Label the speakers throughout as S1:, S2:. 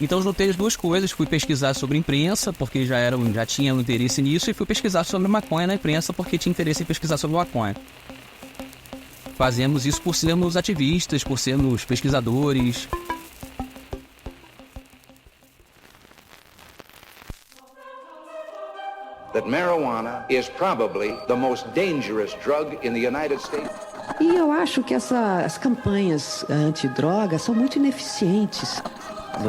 S1: Então juntei as duas coisas, fui pesquisar sobre imprensa, porque já tinha um interesse nisso, e fui pesquisar sobre maconha na imprensa, porque tinha interesse em pesquisar sobre maconha. Fazemos isso por sermos ativistas, por sermos pesquisadores.
S2: That marijuana is probably the most dangerous drug in the United States.
S3: E eu acho que as campanhas antidroga são muito ineficientes.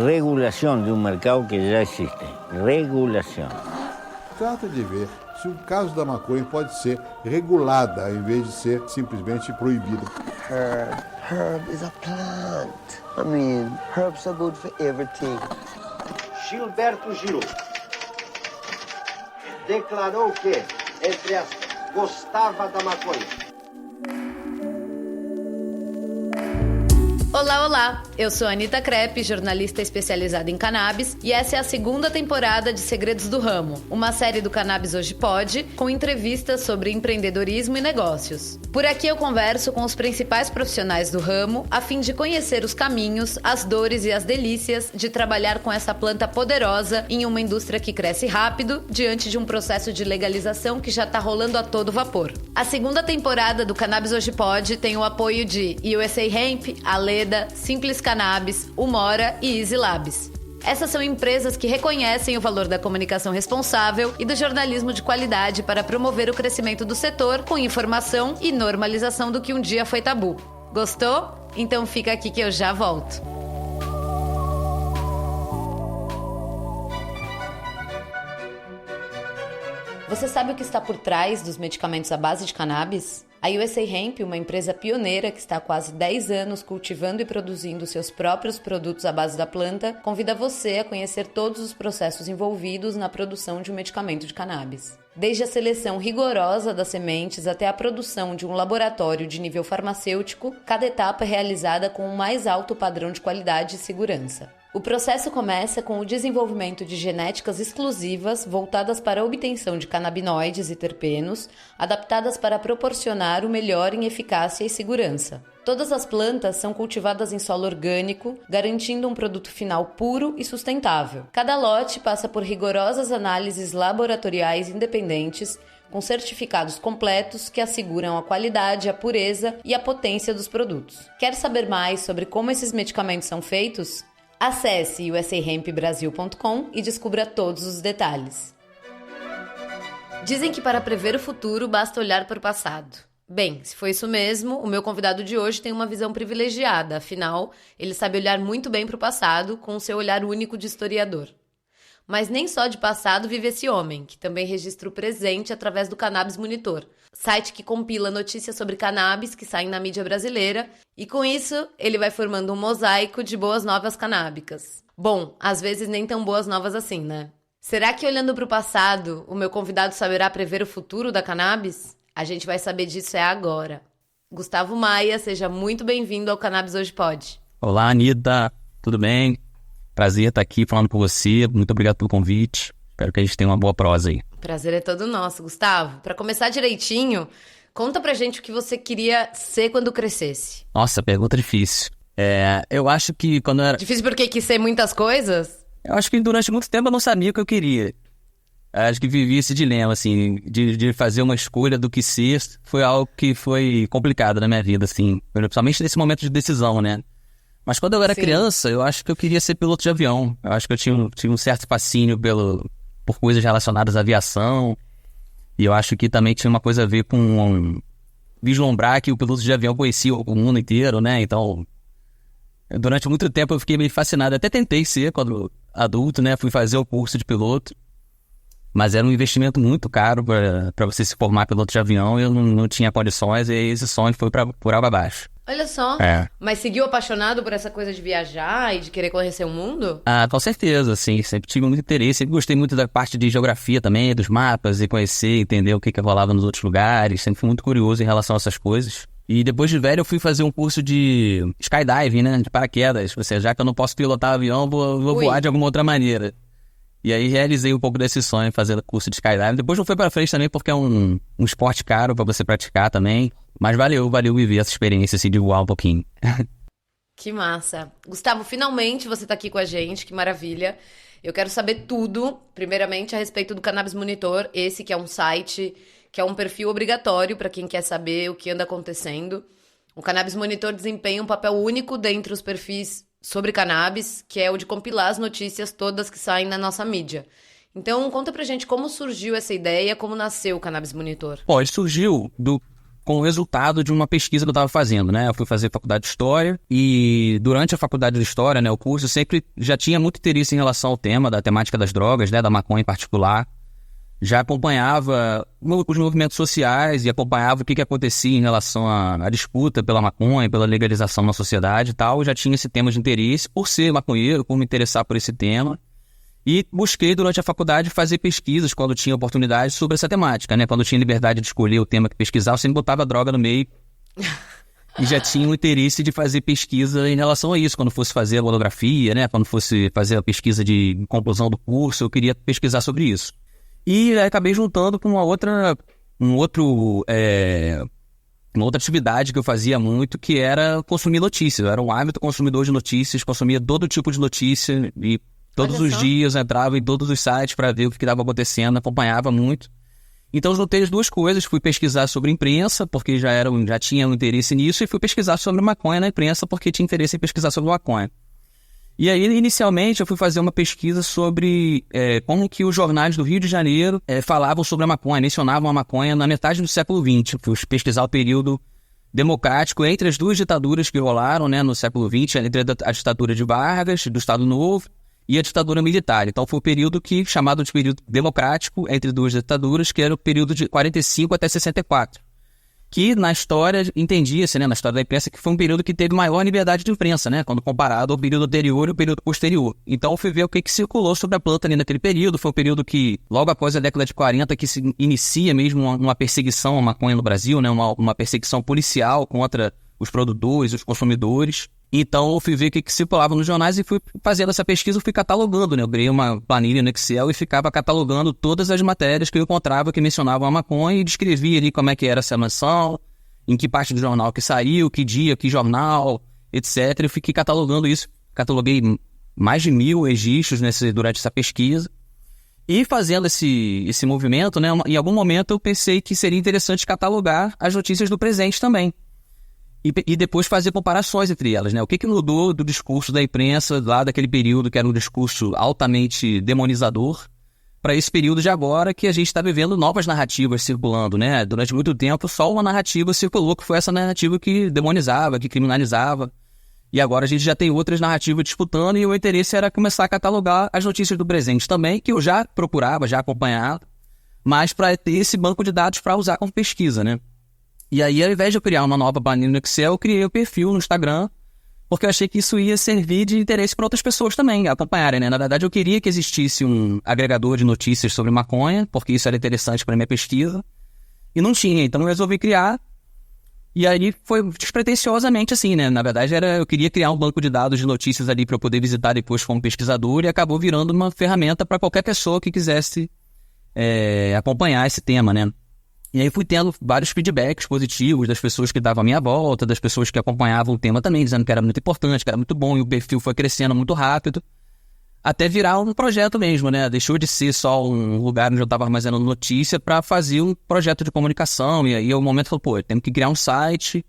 S4: Regulação de um mercado que já existe. Regulação.
S5: Trata de ver se o caso da maconha pode ser regulada, ao invés de ser simplesmente proibida.
S6: Herb is a plant. I mean, herbs are good for everything.
S7: Gilberto Gil declarou que, entre aspas, gostava da maconha.
S8: Olá, olá! Eu sou a Anita Crepe, jornalista especializada em cannabis, e essa é a segunda temporada de Segredos do Ramo, uma série do Cannabis Hoje Pode, com entrevistas sobre empreendedorismo e negócios. Por aqui eu converso com os principais profissionais do ramo, a fim de conhecer os caminhos, as dores e as delícias de trabalhar com essa planta poderosa em uma indústria que cresce rápido, diante de um processo de legalização que já está rolando a todo vapor. A segunda temporada do Cannabis Hoje Pode tem o apoio de USA Hemp, Aleda, Simples Cannabis, Umora e Easy Labs. Essas são empresas que reconhecem o valor da comunicação responsável e do jornalismo de qualidade para promover o crescimento do setor com informação e normalização do que um dia foi tabu. Gostou? Então fica aqui que eu já volto. Você sabe o que está por trás dos medicamentos à base de cannabis? A USA Hemp, uma empresa pioneira que está há quase 10 anos cultivando e produzindo seus próprios produtos à base da planta, convida você a conhecer todos os processos envolvidos na produção de um medicamento de cannabis. Desde a seleção rigorosa das sementes até a produção de um laboratório de nível farmacêutico, cada etapa é realizada com o mais alto padrão de qualidade e segurança. O processo começa com o desenvolvimento de genéticas exclusivas voltadas para a obtenção de canabinoides e terpenos, adaptadas para proporcionar o melhor em eficácia e segurança. Todas as plantas são cultivadas em solo orgânico, garantindo um produto final puro e sustentável. Cada lote passa por rigorosas análises laboratoriais independentes, com certificados completos que asseguram a qualidade, a pureza e a potência dos produtos. Quer saber mais sobre como esses medicamentos são feitos? Acesse usahempbrasil.com e descubra todos os detalhes. Dizem que para prever o futuro basta olhar para o passado. Bem, se foi isso mesmo, o meu convidado de hoje tem uma visão privilegiada, afinal, ele sabe olhar muito bem para o passado com o seu olhar único de historiador. Mas nem só de passado vive esse homem, que também registra o presente através do Cannabis Monitor, site que compila notícias sobre cannabis que saem na mídia brasileira, e com isso ele vai formando um mosaico de boas novas canábicas. Bom, às vezes nem tão boas novas assim, né? Será que olhando para o passado, o meu convidado saberá prever o futuro da cannabis? A gente vai saber disso agora. Gustavo Maia, seja muito bem-vindo ao Cannabis Hoje Pode.
S1: Olá, Anita, tudo bem? Prazer estar aqui falando com você, muito obrigado pelo convite, espero que a gente tenha uma boa prosa aí.
S8: Prazer é todo nosso, Gustavo. Para começar direitinho, conta pra gente o que você queria ser quando crescesse.
S1: Nossa, pergunta difícil. Eu acho que quando eu era...
S8: Difícil porque quis ser muitas coisas?
S1: Eu acho que durante muito tempo eu não sabia o que eu queria. Acho que vivi esse dilema, assim, de fazer uma escolha do que ser, foi algo que foi complicado na minha vida, assim, principalmente nesse momento de decisão, né? Mas quando eu era criança, eu acho que eu queria ser piloto de avião. Eu acho que eu tinha um certo fascínio por coisas relacionadas à aviação. E eu acho que também tinha uma coisa a ver com vislumbrar que o piloto de avião conhecia o mundo inteiro, né? Então, durante muito tempo eu fiquei meio fascinado. Até tentei ser quando adulto, né? Fui fazer o curso de piloto. Mas era um investimento muito caro para você se formar piloto de avião. E eu não tinha condições e esse sonho foi por água abaixo.
S8: Olha só, mas seguiu apaixonado por essa coisa de viajar e de querer conhecer o mundo?
S1: Ah, com certeza, sim, sempre tive muito interesse, sempre gostei muito da parte de geografia também, dos mapas e conhecer, entender o que rolava nos outros lugares, sempre fui muito curioso em relação a essas coisas. E depois de velho eu fui fazer um curso de skydiving, né, de paraquedas, ou seja, já que eu não posso pilotar avião, vou voar de alguma outra maneira. E aí realizei um pouco desse sonho, fazendo curso de skydiving. Depois não foi pra frente também, porque é um esporte caro pra você praticar também. Mas valeu viver essa experiência, assim, de voar um pouquinho.
S8: Que massa. Gustavo, finalmente você tá aqui com a gente, que maravilha. Eu quero saber tudo, primeiramente, a respeito do Cannabis Monitor, esse que é um site, que é um perfil obrigatório para quem quer saber o que anda acontecendo. O Cannabis Monitor desempenha um papel único dentre os perfis sobre cannabis, que é o de compilar as notícias todas que saem na nossa mídia. Então, conta pra gente como surgiu essa ideia, como nasceu o Cannabis Monitor.
S1: Ele surgiu com o resultado de uma pesquisa que eu estava fazendo, né? Eu fui fazer faculdade de História e durante a faculdade de História, né, o curso, eu sempre já tinha muito interesse em relação ao tema da temática das drogas, né, da maconha em particular. Já acompanhava os movimentos sociais e acompanhava o que acontecia em relação à disputa pela maconha, pela legalização na sociedade e tal. Eu já tinha esse tema de interesse por ser maconheiro, por me interessar por esse tema. E busquei, durante a faculdade, fazer pesquisas quando tinha oportunidade sobre essa temática, né? Quando eu tinha liberdade de escolher o tema que pesquisar, eu sempre botava droga no meio. E já tinha o interesse de fazer pesquisa em relação a isso. Quando fosse fazer a monografia, né? Quando fosse fazer a pesquisa de conclusão do curso, eu queria pesquisar sobre isso. E aí acabei juntando com uma outra atividade que eu fazia muito, que era consumir notícias. Eu era um ávido consumidor de notícias, consumia todo tipo de notícia e todos os dias entrava em todos os sites para ver o que estava acontecendo, acompanhava muito. Então juntei as duas coisas, fui pesquisar sobre imprensa, porque já tinha um interesse nisso, e fui pesquisar sobre maconha na imprensa, porque tinha interesse em pesquisar sobre maconha. E aí, inicialmente, eu fui fazer uma pesquisa sobre como que os jornais do Rio de Janeiro falavam sobre a maconha, mencionavam a maconha na metade do século XX. Fui pesquisar o período democrático entre as duas ditaduras que rolaram, né, no século XX, entre a ditadura de Vargas, do Estado Novo, e a ditadura militar. Então foi o período chamado de período democrático entre duas ditaduras, que era o período de 45 até 64. Que na história entendia-se, né, na história da imprensa, que foi um período que teve maior liberdade de imprensa, né, quando comparado ao período anterior e ao período posterior. Então eu fui ver o que circulou sobre a planta ali naquele período. Foi um período que, logo após a década de 40, que se inicia mesmo uma perseguição à maconha no Brasil, né, uma perseguição policial contra os produtores, os consumidores. Então eu fui ver o que circulava nos jornais e fui fazendo essa pesquisa, fui catalogando, né? Eu criei uma planilha no Excel e ficava catalogando todas as matérias que eu encontrava que mencionavam a maconha e descrevia ali como é que era essa menção, em que parte do jornal que saiu, que dia, que jornal, etc. Eu fiquei catalogando isso, cataloguei mais de 1.000 registros durante essa pesquisa. E fazendo esse movimento, né? Em algum momento eu pensei que seria interessante catalogar as notícias do presente também. E depois fazer comparações entre elas, né? O que mudou do discurso da imprensa lá daquele período, que era um discurso altamente demonizador, para esse período de agora, que a gente está vivendo novas narrativas circulando, né? Durante muito tempo, só uma narrativa circulou, que foi essa narrativa que demonizava, que criminalizava. E agora a gente já tem outras narrativas disputando, e o interesse era começar a catalogar as notícias do presente também, que eu já procurava, já acompanhava, mas para ter esse banco de dados para usar como pesquisa, né? E aí, ao invés de eu criar uma nova planilha no Excel, eu criei o perfil no Instagram, porque eu achei que isso ia servir de interesse para outras pessoas também acompanharem, né? Na verdade, eu queria que existisse um agregador de notícias sobre maconha, porque isso era interessante para minha pesquisa, e não tinha. Então, eu resolvi criar, e aí foi despretensiosamente assim, né? Na verdade, eu queria criar um banco de dados de notícias ali para eu poder visitar depois como pesquisador, e acabou virando uma ferramenta para qualquer pessoa que quisesse acompanhar esse tema, né? E aí fui tendo vários feedbacks positivos das pessoas que estavam à minha volta, das pessoas que acompanhavam o tema também, dizendo que era muito importante, que era muito bom, e o perfil foi crescendo muito rápido, até virar um projeto mesmo, né? Deixou de ser só um lugar onde eu estava armazenando notícia para fazer um projeto de comunicação. E aí o momento falou, eu tenho que criar um site,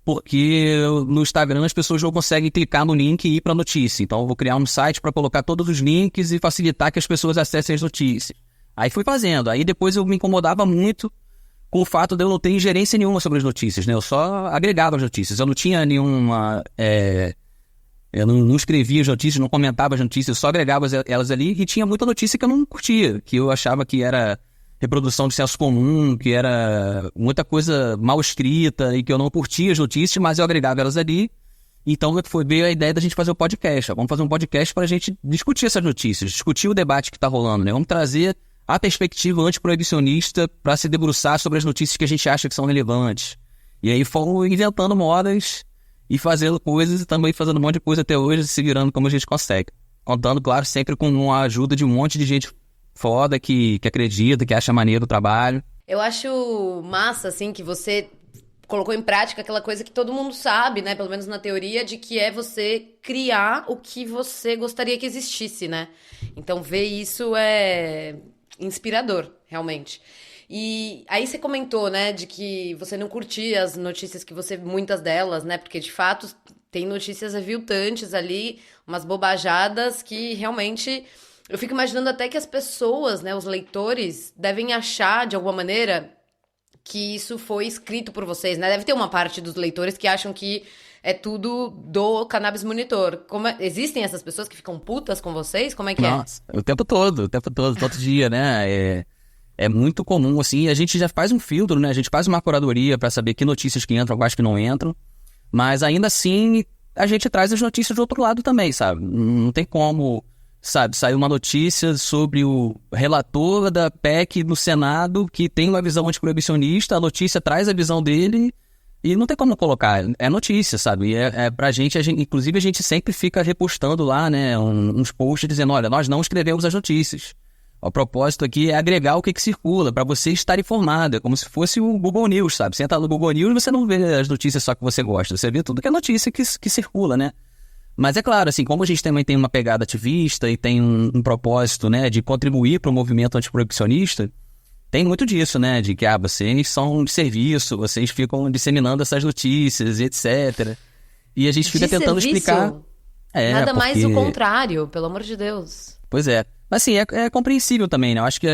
S1: porque no Instagram as pessoas não conseguem clicar no link e ir para a notícia. Então eu vou criar um site para colocar todos os links e facilitar que as pessoas acessem as notícias. Aí fui fazendo. Aí depois eu me incomodava muito com o fato de eu não ter ingerência nenhuma sobre as notícias, né? Eu só agregava as notícias. Eu não tinha nenhuma... eu não escrevia as notícias, não comentava as notícias, eu só agregava elas ali, e tinha muita notícia que eu não curtia, que eu achava que era reprodução de senso comum, que era muita coisa mal escrita e que eu não curtia as notícias, mas eu agregava elas ali. Então veio a ideia da gente fazer o podcast. Vamos fazer um podcast para a gente discutir essas notícias, discutir o debate que está rolando, né? Vamos trazer a perspectiva antiproibicionista para se debruçar sobre as notícias que a gente acha que são relevantes. E aí fomos inventando modas e fazendo coisas, e também fazendo um monte de coisa até hoje, se virando como a gente consegue. Contando, claro, sempre com a ajuda de um monte de gente foda que acredita, que acha maneiro o trabalho.
S8: Eu acho massa, assim, que você colocou em prática aquela coisa que todo mundo sabe, né? Pelo menos na teoria, de que é você criar o que você gostaria que existisse, né? Então, ver isso é inspirador, realmente. E aí você comentou, né, de que você não curtia as notícias que você... Muitas delas, né? Porque, de fato, tem notícias aviltantes ali, umas bobajadas que realmente... Eu fico imaginando até que as pessoas, né, os leitores, devem achar, de alguma maneira... que isso foi escrito por vocês, né? Deve ter uma parte dos leitores que acham que é tudo do Cannabis Monitor. Existem essas pessoas que ficam putas com vocês? Como é que
S1: Nossa, o tempo todo, todo dia, né? É muito comum, assim, a gente já faz um filtro, né? A gente faz uma curadoria para saber que notícias que entram, quais que não entram, mas ainda assim a gente traz as notícias do outro lado também, sabe? Não tem como... Sabe, saiu uma notícia sobre o relator da PEC no Senado que tem uma visão antiproibicionista, a notícia traz a visão dele e não tem como colocar, é notícia, sabe? E pra gente, inclusive a gente sempre fica repostando lá, né, uns posts dizendo, olha, nós não escrevemos as notícias. O propósito aqui é agregar o que circula, para você estar informado, é como se fosse o Google News, sabe? Você entra no Google News e você não vê as notícias só que você gosta, você vê tudo que é notícia que circula, né? Mas é claro, assim, como a gente também tem uma pegada ativista e tem um propósito, né, de contribuir para o movimento antiproibicionista, tem muito disso, né, de que, vocês são de serviço, vocês ficam disseminando essas notícias, etc. E a gente fica tentando explicar...
S8: Nada mais o contrário, pelo amor de Deus.
S1: Pois é. Mas, assim, é compreensível também, né? Eu acho que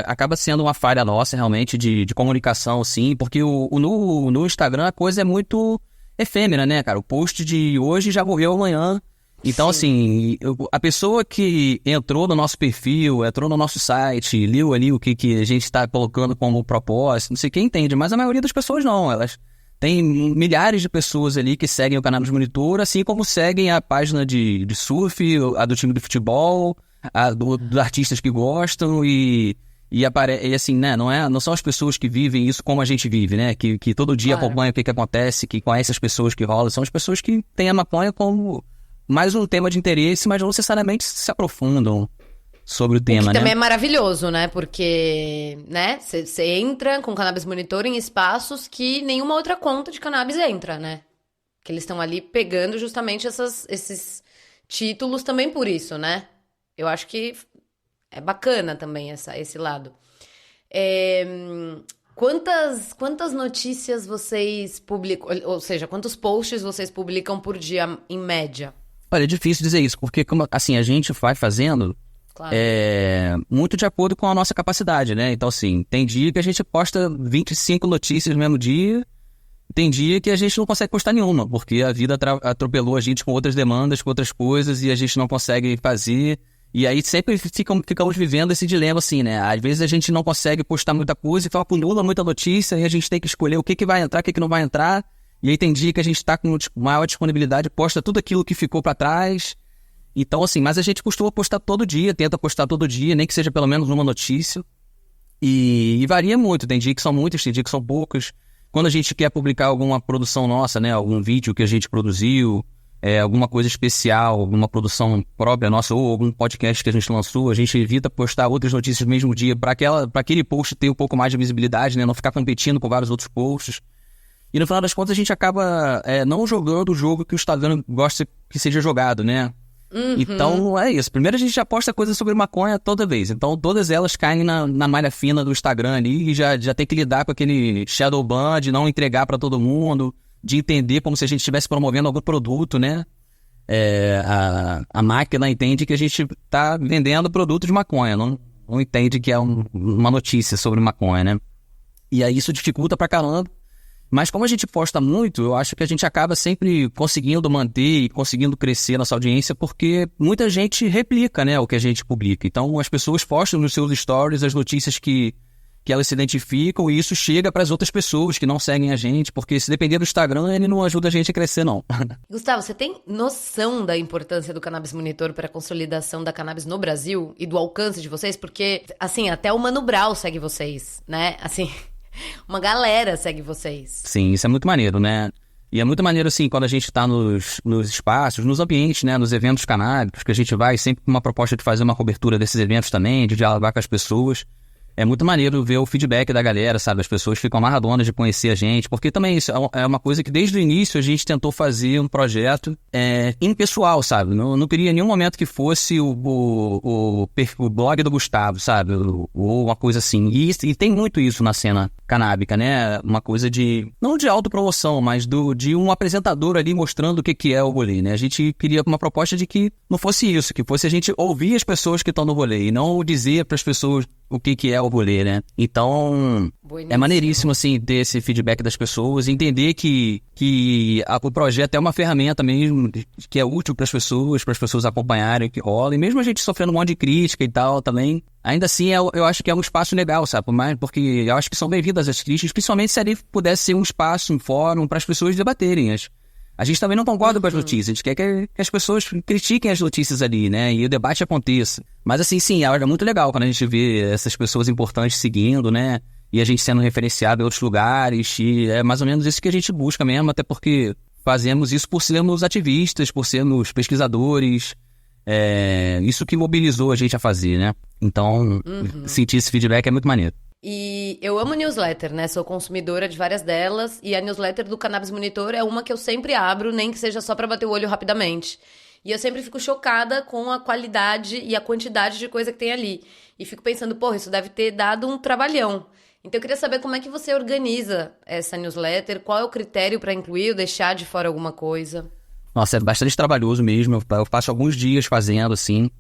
S1: acaba sendo uma falha nossa, realmente, de comunicação, sim, porque no Instagram a coisa é muito... efêmera, né, cara? O post de hoje já morreu amanhã. Então, assim, a pessoa que entrou no nosso perfil, entrou no nosso site, leu ali o que a gente está colocando como propósito, não sei quem entende, mas a maioria das pessoas não. Elas têm milhares de pessoas ali que seguem o Cannabis Monitor, assim como seguem a página de surf, a do time de futebol, a dos artistas que gostam e assim, né, não são as pessoas que vivem isso como a gente vive, né, que todo dia acompanham o que acontece, que conhecem as pessoas que rolam, são as pessoas que têm a maconha como mais um tema de interesse, mas não necessariamente se aprofundam sobre o tema,
S8: que também é maravilhoso, né, porque, né, você entra com Cannabis Monitor em espaços que nenhuma outra conta de cannabis entra, né, que eles estão ali pegando justamente esses títulos também por isso, né, eu acho que é bacana também esse lado. Quantas notícias vocês publicam, ou seja, quantos posts vocês publicam por dia, em média?
S1: Olha, é difícil dizer isso, porque como, assim, a gente vai fazendo
S8: claro.
S1: Muito de acordo com a nossa capacidade, né? Então, assim, tem dia que a gente posta 25 notícias no mesmo dia, tem dia que a gente não consegue postar nenhuma, porque a vida atropelou a gente com outras demandas, com outras coisas, e a gente não consegue fazer... E aí sempre ficamos vivendo esse dilema, assim, né? Às vezes a gente não consegue postar muita coisa e acumula muita notícia e a gente tem que escolher o que vai entrar, o que não vai entrar. E aí tem dia que a gente tá com maior disponibilidade, posta tudo aquilo que ficou para trás. Então, assim, mas a gente costuma postar todo dia, tenta postar todo dia, nem que seja pelo menos uma notícia. E varia muito, tem dia que são muitas, tem dia que são poucas. Quando a gente quer publicar alguma produção nossa, né? Algum vídeo que a gente produziu... alguma coisa especial, alguma produção própria nossa ou algum podcast que a gente lançou, a gente evita postar outras notícias no mesmo dia para aquele post ter um pouco mais de visibilidade, né? Não ficar competindo com vários outros posts. E no final das contas a gente acaba não jogando o jogo que o Instagram gosta que seja jogado, né? Uhum. Então é isso. Primeiro a gente já posta coisas sobre maconha toda vez. Então todas elas caem na malha fina do Instagram ali e já tem que lidar com aquele shadow ban de não entregar para todo mundo, de entender como se a gente estivesse promovendo algum produto, né? A máquina entende que a gente está vendendo produto de maconha, não entende que é uma notícia sobre maconha, né? E aí isso dificulta pra caramba. Mas como a gente posta muito, eu acho que a gente acaba sempre conseguindo manter e conseguindo crescer nossa audiência, porque muita gente replica, né, o que a gente publica. Então as pessoas postam nos seus stories as notícias que elas se identificam e isso chega para as outras pessoas que não seguem a gente, porque se depender do Instagram, ele não ajuda a gente a crescer, não.
S8: Gustavo, você tem noção da importância do Cannabis Monitor para a consolidação da cannabis no Brasil e do alcance de vocês? Porque, assim, até o Mano Brown segue vocês, né? Assim, uma galera segue vocês.
S1: Sim, isso é muito maneiro, né? E é muito maneiro, assim, quando a gente tá nos espaços, nos ambientes, né? Nos eventos canábicos, que a gente vai sempre com uma proposta de fazer uma cobertura desses eventos também, de dialogar com as pessoas. é muito maneiro ver o feedback da galera, sabe? As pessoas ficam amarradonas de conhecer a gente, porque também isso é uma coisa que desde o início a gente tentou fazer um projeto impessoal, sabe? Não queria em nenhum momento que fosse o blog do Gustavo, sabe? Ou uma coisa assim. E tem muito isso na cena canábica, né? Uma coisa não de autopromoção, mas de um apresentador ali mostrando o que é o rolê, né? A gente queria uma proposta de que não fosse isso, que fosse a gente ouvir as pessoas que estão no rolê e não dizer para as pessoas o que é o rolê, né? Então, é maneiríssimo, assim, ter esse feedback das pessoas, entender que o projeto é uma ferramenta mesmo, que é útil para as pessoas acompanharem o que rola, e mesmo a gente sofrendo um monte de crítica e tal também, ainda assim eu acho que é um espaço legal, sabe? Porque eu acho que são bem-vindas as críticas, principalmente se ali pudesse ser um espaço, um fórum para as pessoas debaterem. A gente também não concorda com as notícias, a gente quer que as pessoas critiquem as notícias ali, né? E o debate aconteça. Mas assim, sim, é muito legal quando a gente vê essas pessoas importantes seguindo, né? E a gente sendo referenciado em outros lugares, e é mais ou menos isso que a gente busca mesmo, até porque fazemos isso por sermos ativistas, por sermos pesquisadores, isso que mobilizou a gente a fazer, né? Então, sentir esse feedback é muito maneiro.
S8: E eu amo newsletter, né? Sou consumidora de várias delas. E a newsletter do Cannabis Monitor é uma que eu sempre abro, nem que seja só pra bater o olho rapidamente. E eu sempre fico chocada com a qualidade e a quantidade de coisa que tem ali. E fico pensando, porra, isso deve ter dado um trabalhão. Então eu queria saber como é que você organiza essa newsletter, qual é o critério pra incluir ou deixar de fora alguma coisa?
S1: Nossa, é bastante trabalhoso mesmo. Eu passo alguns dias fazendo, assim.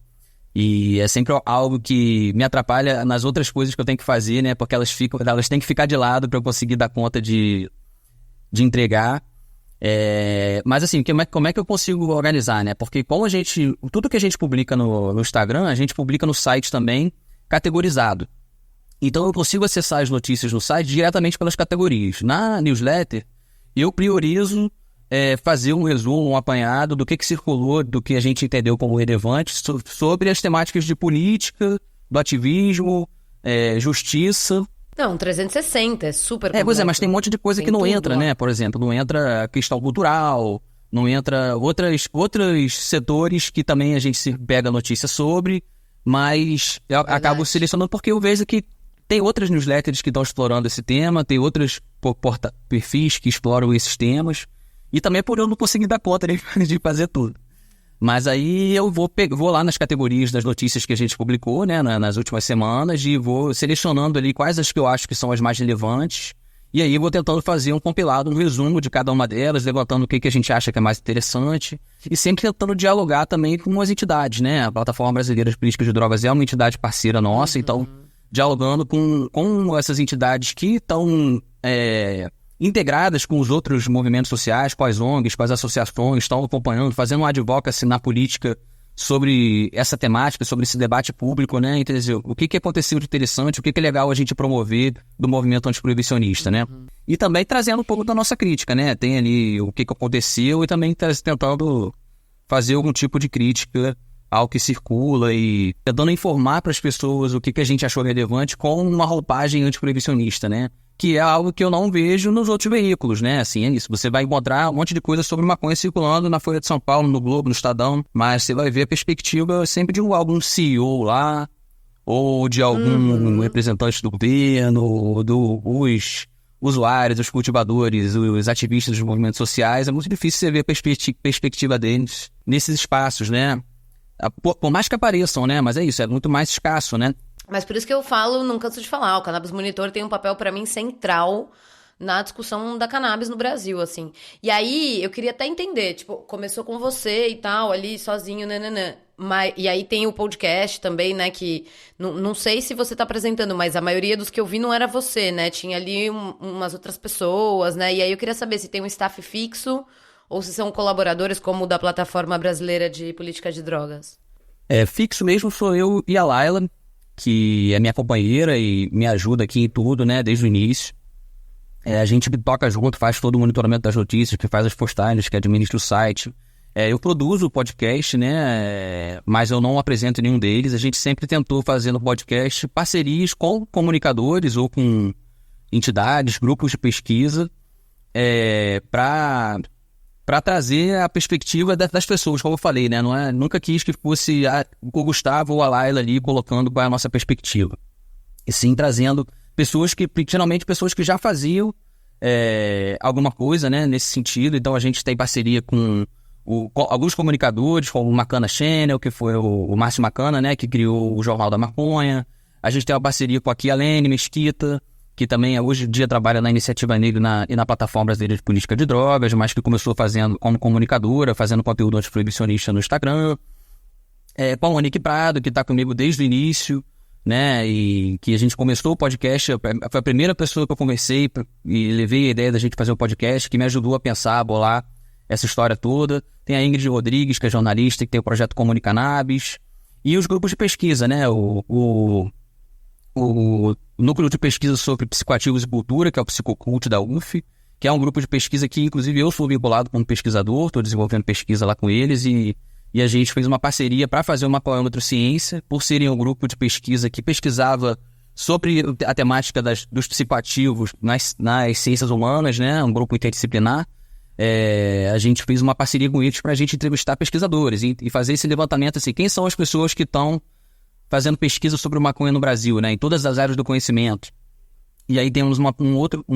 S1: E é sempre algo que me atrapalha nas outras coisas que eu tenho que fazer, né? Porque elas têm que ficar de lado para eu conseguir dar conta de entregar. Mas assim, como é que eu consigo organizar, né? Porque tudo que a gente publica no Instagram, a gente publica no site também, categorizado. Então eu consigo acessar as notícias no site diretamente pelas categorias. Na newsletter, eu priorizo fazer um resumo, um apanhado do que circulou, do que a gente entendeu como relevante sobre as temáticas de política, do ativismo, justiça.
S8: Não, 360, é super completo.
S1: Pois mas tem um monte de coisa que não entra, né? Por exemplo, não entra a questão cultural, não entra outros setores que também a gente se pega notícia sobre, mas eu acabo selecionando porque eu vejo que tem outras newsletters que estão explorando esse tema, tem outros perfis que exploram esses temas, e também por eu não conseguir dar conta de fazer tudo. Mas aí eu vou lá nas categorias das notícias que a gente publicou, né, nas últimas semanas, e vou selecionando ali quais as que eu acho que são as mais relevantes, e aí vou tentando fazer um compilado, um resumo de cada uma delas, levantando o que a gente acha que é mais interessante, e sempre tentando dialogar também com as entidades, né? A Plataforma Brasileira de Política de Drogas é uma entidade parceira nossa, então dialogando com essas entidades que estão integradas com os outros movimentos sociais, com as ONGs, com as associações, estão acompanhando, fazendo um advocacy na política sobre essa temática, sobre esse debate público, né? Então, o que aconteceu de interessante, o que é legal a gente promover do movimento antiproibicionista, né? E também trazendo um pouco da nossa crítica, né? Tem ali o que aconteceu e também tentando fazer algum tipo de crítica ao que circula e tentando informar para as pessoas o que a gente achou relevante com uma roupagem antiproibicionista, né? Que é algo que eu não vejo nos outros veículos, né? Assim, é isso. Você vai encontrar um monte de coisa sobre maconha circulando na Folha de São Paulo, no Globo, no Estadão, mas você vai ver a perspectiva sempre de algum CEO lá, ou de algum representante do governo, ou dos usuários, os cultivadores, os ativistas dos movimentos sociais. É muito difícil você ver a perspectiva deles nesses espaços, né? Por mais que apareçam, né? Mas é isso, é muito mais escasso, né?
S8: Mas por isso que eu falo, não canso de falar, o Cannabis Monitor tem um papel, pra mim, central na discussão da cannabis no Brasil, assim. E aí, eu queria até entender, tipo, começou com você e tal, ali, sozinho, nananã. E aí tem o podcast também, né, que não sei se você tá apresentando, mas a maioria dos que eu vi não era você, né? Tinha ali umas outras pessoas, né? E aí eu queria saber se tem um staff fixo ou se são colaboradores como o da Plataforma Brasileira de Política de Drogas.
S1: Fixo mesmo sou eu e a Laila, que é minha companheira e me ajuda aqui em tudo, né, desde o início. A gente toca junto, faz todo o monitoramento das notícias, que faz as postagens, que administra o site. Eu produzo o podcast, né, mas eu não apresento nenhum deles. A gente sempre tentou fazer no podcast parcerias com comunicadores ou com entidades, grupos de pesquisa, para trazer a perspectiva das pessoas, como eu falei, né? Nunca quis que fosse o Gustavo ou a Laila ali colocando qual é a nossa perspectiva. e sim trazendo pessoas geralmente pessoas que já faziam alguma coisa, né, nesse sentido. Então a gente tem parceria com alguns comunicadores, como o Macana Channel, que foi o Márcio Macana, né, que criou o Jornal da Maconha. A gente tem uma parceria com a Kialene Mesquita, que também hoje em dia trabalha na Iniciativa Negro e na Plataforma Brasileira de Política de Drogas, mas que começou fazendo como comunicadora, fazendo conteúdo antiproibicionista no Instagram. Com a Monique Prado, que está comigo desde o início, né, e que a gente começou o podcast, foi a primeira pessoa que eu conversei e levei a ideia da gente fazer o podcast, que me ajudou a pensar, a bolar essa história toda. Tem a Ingrid Rodrigues, que é jornalista, que tem o projeto Comunicannabis, e os grupos de pesquisa, né, o Núcleo de Pesquisa sobre Psicoativos e Cultura, que é o Psicocult da UF, que é um grupo de pesquisa que, inclusive, eu sou vinculado como pesquisador, estou desenvolvendo pesquisa lá com eles, e a gente fez uma parceria para fazer uma Maconhômetro Ciência, por serem um grupo de pesquisa que pesquisava sobre a temática dos psicoativos nas ciências humanas, né, um grupo interdisciplinar. A gente fez uma parceria com eles para a gente entrevistar pesquisadores e fazer esse levantamento, assim, quem são as pessoas que estão fazendo pesquisa sobre maconha no Brasil, né, em todas as áreas do conhecimento. E aí temos uma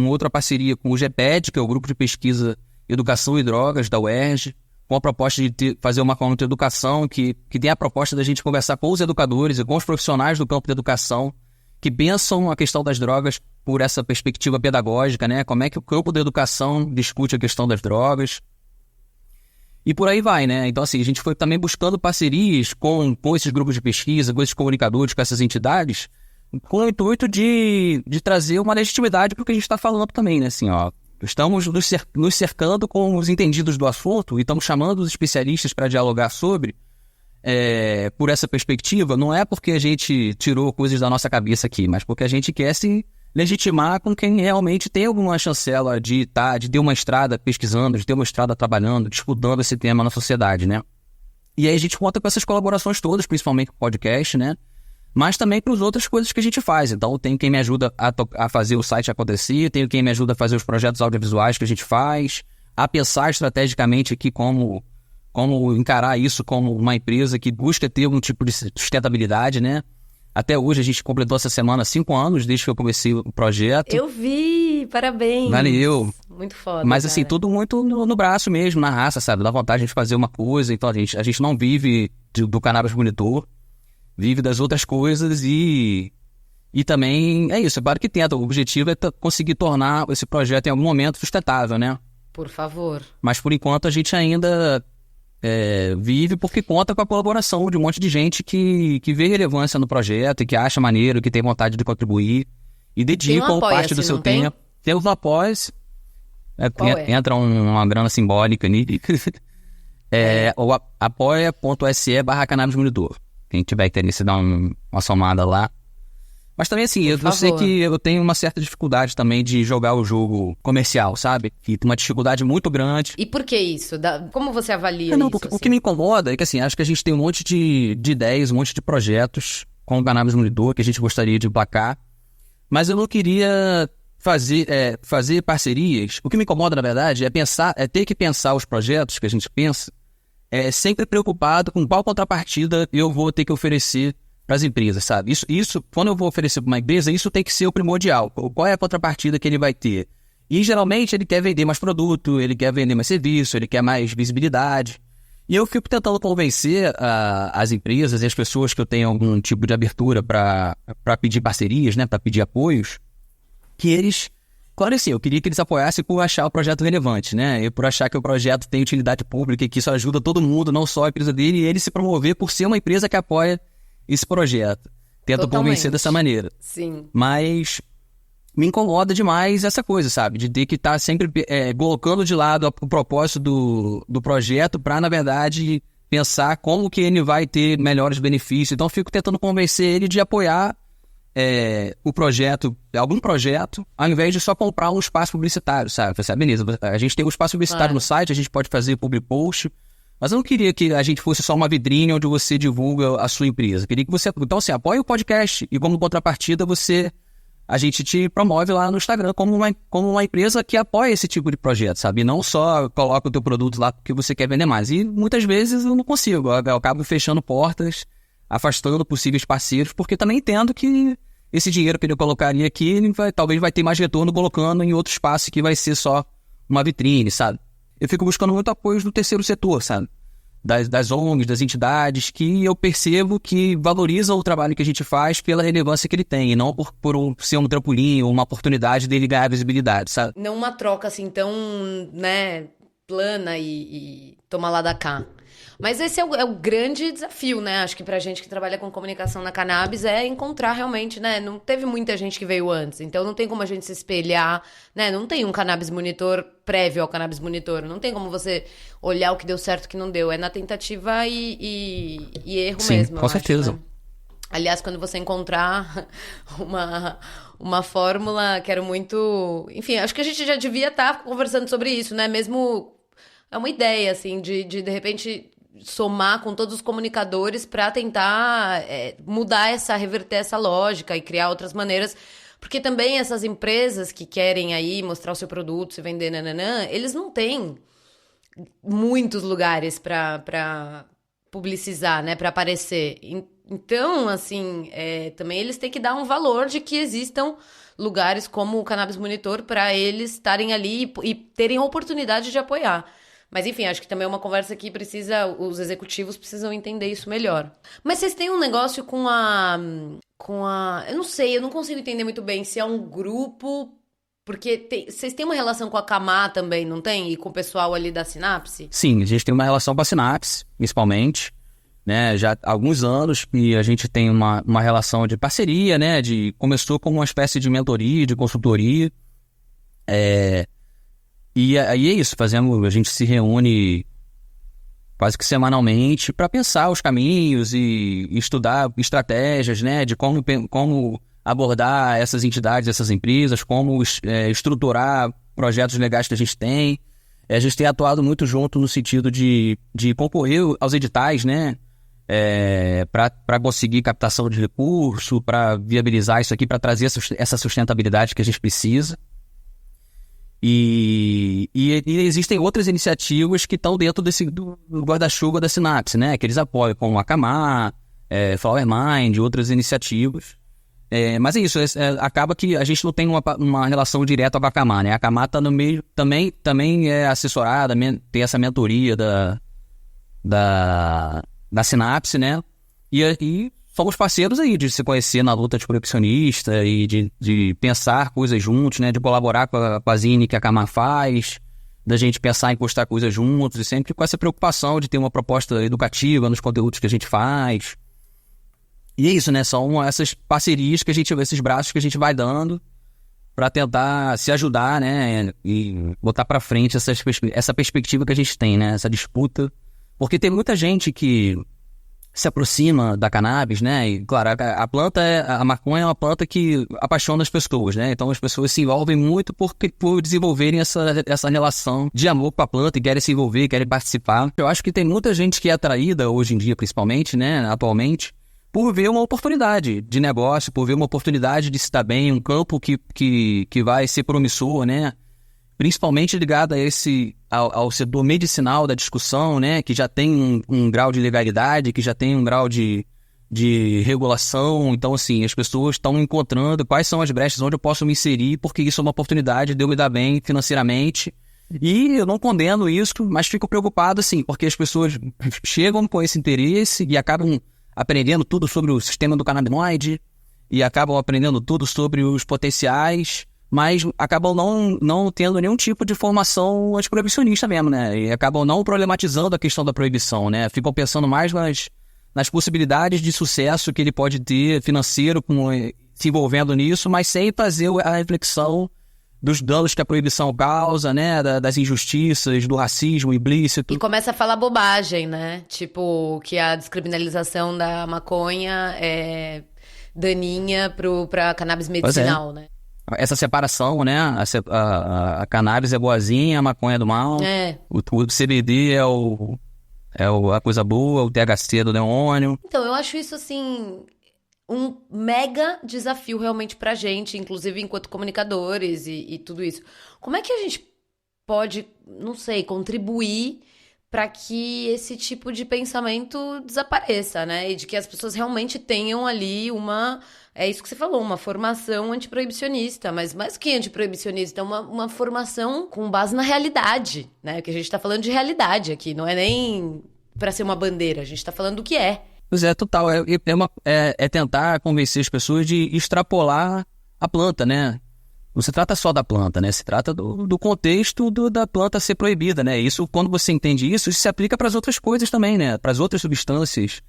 S1: outra parceria com o GPED, que é o Grupo de Pesquisa Educação e Drogas da UERJ, com a proposta de fazer uma Maconhômetro Educação, que tem a proposta da gente conversar com os educadores e com os profissionais do campo da educação, que pensam a questão das drogas por essa perspectiva pedagógica, né? Como é que o campo da educação discute a questão das drogas. E por aí vai, né? Então, assim, a gente foi também buscando parcerias com esses grupos de pesquisa, com esses comunicadores, com essas entidades, com o intuito de trazer uma legitimidade para o que a gente está falando também, né? Assim, ó, estamos nos cercando com os entendidos do assunto e estamos chamando os especialistas para dialogar sobre, por essa perspectiva. Não é porque a gente tirou coisas da nossa cabeça aqui, mas porque a gente quer se legitimar com quem realmente tem alguma chancela de ter uma estrada pesquisando, de ter uma estrada trabalhando, disputando esse tema na sociedade, né? E aí a gente conta com essas colaborações todas, principalmente com o podcast, né? Mas também para as outras coisas que a gente faz. Então, tem quem me ajuda a fazer o site acontecer, tem quem me ajuda a fazer os projetos audiovisuais que a gente faz, a pensar estrategicamente aqui como encarar isso como uma empresa que busca ter algum tipo de sustentabilidade, né? Até hoje, a gente completou essa semana 5 anos desde que eu comecei o projeto.
S8: Eu vi! Parabéns!
S1: Valeu!
S8: Muito foda,
S1: mas,
S8: cara.
S1: assim, tudo muito no braço mesmo, na raça, sabe? Dá vontade de fazer uma coisa. Então, a gente não vive do Cannabis Monitor, vive das outras coisas e também é isso, é claro que tenta. O objetivo é conseguir tornar esse projeto em algum momento sustentável, né?
S8: Por favor.
S1: Mas por enquanto a gente ainda vive porque conta com a colaboração de um monte de gente que vê relevância no projeto e que acha maneiro, que tem vontade de contribuir e dedicam parte do seu tempo. Tem os apoios, entra uma grana simbólica nele. O apoia.se/Cannabis Monitor. Quem tiver interesse, dá uma somada lá. Mas também, assim, eu sei que eu tenho uma certa dificuldade também de jogar o jogo comercial, sabe? E tem uma dificuldade muito grande.
S8: E por que isso? Como você avalia
S1: isso?
S8: Assim?
S1: O que me incomoda é que, assim, acho que a gente tem um monte de ideias, um monte de projetos com o Cannabis Monitor que a gente gostaria de emplacar. Mas eu não queria fazer parcerias. O que me incomoda, na verdade, é ter que pensar os projetos que a gente pensa sempre preocupado com qual contrapartida eu vou ter que oferecer para as empresas, sabe? Isso, quando eu vou oferecer para uma empresa, isso tem que ser o primordial. Qual é a contrapartida que ele vai ter? E, geralmente, ele quer vender mais produto, ele quer vender mais serviço, ele quer mais visibilidade. E eu fico tentando convencer as empresas e as pessoas que eu tenho algum tipo de abertura para pedir parcerias, né? Para pedir apoios, que eles... Claro, assim, eu queria que eles apoiassem por achar o projeto relevante, né? E por achar que o projeto tem utilidade pública e que isso ajuda todo mundo, não só a empresa dele, e ele se promover por ser uma empresa que apoia esse projeto. Tento convencer dessa maneira.
S8: Sim.
S1: Mas me incomoda demais essa coisa, sabe? De ter que estar sempre colocando de lado o propósito do projeto para, na verdade, pensar como que ele vai ter melhores benefícios. Então, eu fico tentando convencer ele de apoiar o projeto, algum projeto, ao invés de só comprar um espaço publicitário, sabe? Beleza, a gente tem um espaço publicitário no site, a gente pode fazer public post, mas eu não queria que a gente fosse só uma vitrine onde você divulga a sua empresa. Eu queria que você, então, assim, apoie o podcast e como contrapartida a gente te promove lá no Instagram como uma empresa que apoia esse tipo de projeto, sabe? E não só coloca o teu produto lá porque você quer vender mais. E muitas vezes eu não consigo, eu acabo fechando portas, afastando possíveis parceiros, porque também entendo que esse dinheiro que ele colocaria aqui, talvez vai ter mais retorno colocando em outro espaço que vai ser só uma vitrine, sabe? Eu fico buscando muito apoio do terceiro setor, sabe? Das ONGs, das entidades, que eu percebo que valorizam o trabalho que a gente faz pela relevância que ele tem, e não por ser um trampolim ou uma oportunidade dele ganhar visibilidade, sabe?
S8: Não uma troca assim tão, né, plana e toma lá da cá. Mas esse é o grande desafio, né? Acho que pra gente que trabalha com comunicação na cannabis é encontrar realmente, né? Não teve muita gente que veio antes, então não tem como a gente se espelhar, né? Não tem um cannabis monitor prévio ao cannabis monitor, não tem como você olhar o que deu certo e o que não deu. É na tentativa e erro. Sim, mesmo.
S1: Com certeza.
S8: Né? Aliás, quando você encontrar uma fórmula, quero muito... Enfim, acho que a gente já devia estar conversando sobre isso, né? Mesmo... É uma ideia, assim, de repente... somar com todos os comunicadores para tentar reverter essa lógica e criar outras maneiras, porque também essas empresas que querem aí mostrar o seu produto, se vender, eles não têm muitos lugares para publicizar, né, para aparecer. Então, assim, também eles têm que dar um valor de que existam lugares como o Cannabis Monitor para eles estarem ali e terem a oportunidade de apoiar. Mas, enfim, acho que também é uma conversa que os executivos precisam entender isso melhor. Mas vocês têm um negócio com a... Eu não sei, eu não consigo entender muito bem se é um grupo... Porque vocês têm uma relação com a Camá também, não tem? E com o pessoal ali da Sinapse?
S1: Sim, a gente tem uma relação com a Sinapse, principalmente, né? Já há alguns anos que a gente tem uma relação de parceria, né? Começou como uma espécie de mentoria, de consultoria. E aí é isso, a gente se reúne quase que semanalmente para pensar os caminhos e estudar estratégias, né, de como abordar essas entidades, essas empresas, como estruturar projetos legais que a gente tem. A gente tem atuado muito junto no sentido de concorrer aos editais, né, para conseguir captação de recurso, para viabilizar isso aqui, para trazer essa sustentabilidade que a gente precisa. E existem outras iniciativas que estão dentro do guarda-chuva da Sinapse, né? Que eles apoiam, como a Camá, Flower Mind, outras iniciativas. Mas é isso, acaba que a gente não tem uma relação direta com a Camá, né? A Camá está no meio, também é assessorada, tem essa mentoria da Sinapse, né? E somos parceiros aí de se conhecer na luta antiproibicionista e de pensar coisas juntos, né? De colaborar com a Zine que a Camá faz, da gente pensar em postar coisas juntos e sempre com essa preocupação de ter uma proposta educativa nos conteúdos que a gente faz. E é isso, né? São essas parcerias esses braços que a gente vai dando para tentar se ajudar, né? E botar para frente essa perspectiva que a gente tem, né? Essa disputa. Porque tem muita gente que se aproxima da cannabis, né? E, claro, a maconha é uma planta que apaixona as pessoas, né? Então as pessoas se envolvem muito por desenvolverem essa relação de amor com a planta e querem se envolver, querem participar. Eu acho que tem muita gente que é atraída hoje em dia, principalmente, né? Atualmente, por ver uma oportunidade de negócio, por ver uma oportunidade de se dar bem, um campo que vai ser promissor, né? Principalmente ligado ao setor medicinal da discussão, né? Que já tem um grau de legalidade, que já tem um grau de regulação. Então, assim, as pessoas estão encontrando quais são as brechas onde eu posso me inserir, porque isso é uma oportunidade de eu me dar bem financeiramente. E eu não condeno isso, mas fico preocupado, assim, porque as pessoas chegam com esse interesse e acabam aprendendo tudo sobre o sistema do canabinoide e acabam aprendendo tudo sobre os potenciais, mas acabam não tendo nenhum tipo de formação antiproibicionista mesmo, né? E acabam não problematizando a questão da proibição, né? Ficam pensando mais nas possibilidades de sucesso que ele pode ter financeiro se envolvendo nisso, mas sem fazer a reflexão dos danos que a proibição causa, né? Das injustiças, do racismo implícito.
S8: E começa a falar bobagem, né? Tipo, que a descriminalização da maconha é daninha pra cannabis medicinal, né?
S1: Essa separação, né? A cannabis é boazinha, a maconha é do mal. O CBD é a coisa boa, o THC é do neônio.
S8: Então, eu acho isso, assim, um mega desafio realmente pra gente, inclusive enquanto comunicadores e tudo isso. Como é que a gente pode, não sei, contribuir para que esse tipo de pensamento desapareça, né? E de que as pessoas realmente tenham ali é isso que você falou, uma formação antiproibicionista, mas mais que antiproibicionista, uma formação com base na realidade, né? Que a gente tá falando de realidade aqui, não é nem para ser uma bandeira, a gente tá falando do que é.
S1: Pois é, total, é tentar convencer as pessoas de extrapolar a planta, né? Não se trata só da planta, né? Se trata do contexto da planta ser proibida, né? Isso, quando você entende isso se aplica para as outras coisas também, né? Para as outras substâncias.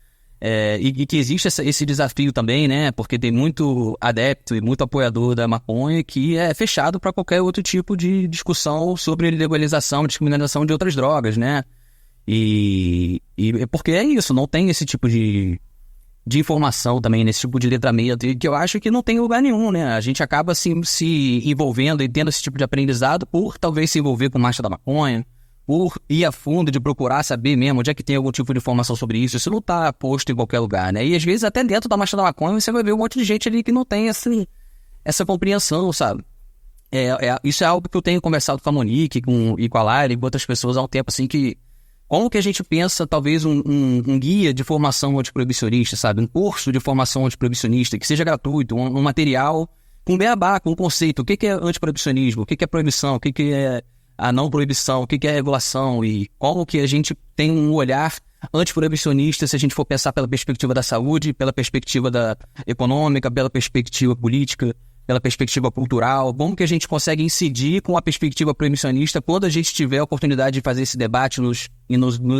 S1: E que existe esse desafio também, né? Porque tem muito adepto e muito apoiador da maconha que é fechado para qualquer outro tipo de discussão sobre legalização, descriminalização de outras drogas, né? E porque é isso, não tem esse tipo de informação também, nesse tipo de letramento, que eu acho que não tem lugar nenhum, né? A gente acaba se envolvendo e tendo esse tipo de aprendizado por talvez se envolver com marcha da maconha, por ir a fundo de procurar saber mesmo onde é que tem algum tipo de informação sobre isso. Isso não está posto em qualquer lugar, né? E às vezes até dentro da marcha da maconha você vai ver um monte de gente ali que não tem essa compreensão, sabe? Isso é algo que eu tenho conversado com a Monique e com a Lara e com outras pessoas há um tempo, assim, que como que a gente pensa, talvez, um guia de formação antiproibicionista, sabe? Um curso de formação antiproibicionista que seja gratuito, um material com beabá, com conceito. O que é antiproibicionismo? O que é proibição? O que é a não proibição? O que é regulação? E como que a gente tem um olhar antiproibicionista se a gente for pensar pela perspectiva da saúde, pela perspectiva econômica, pela perspectiva política, pela perspectiva cultural, como que a gente consegue incidir com a perspectiva proibicionista quando a gente tiver a oportunidade de fazer esse debate nos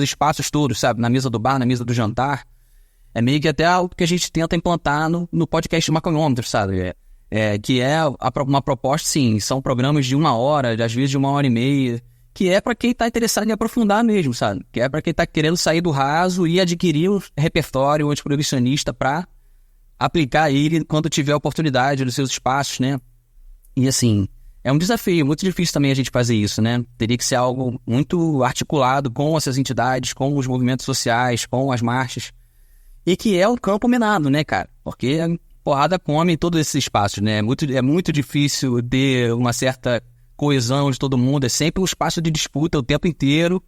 S1: espaços todos, sabe? Na mesa do bar, na mesa do jantar. É meio que até algo que a gente tenta implantar no podcast Maconhômetro, sabe? Que é uma proposta, sim, são programas de 1 hora, às vezes de 1h30, que é para quem está interessado em aprofundar mesmo, sabe? Que é para quem está querendo sair do raso e adquirir um repertório antiproibicionista para aplicar ele quando tiver oportunidade nos seus espaços, né? E assim, é um desafio, muito difícil também a gente fazer isso, né? Teria que ser algo muito articulado com essas entidades, com os movimentos sociais, com as marchas. E que é um campo minado, né, cara? Porque a porrada come em todos esses espaços, né? É muito difícil ter uma certa coesão de todo mundo, é sempre um espaço de disputa o tempo inteiro,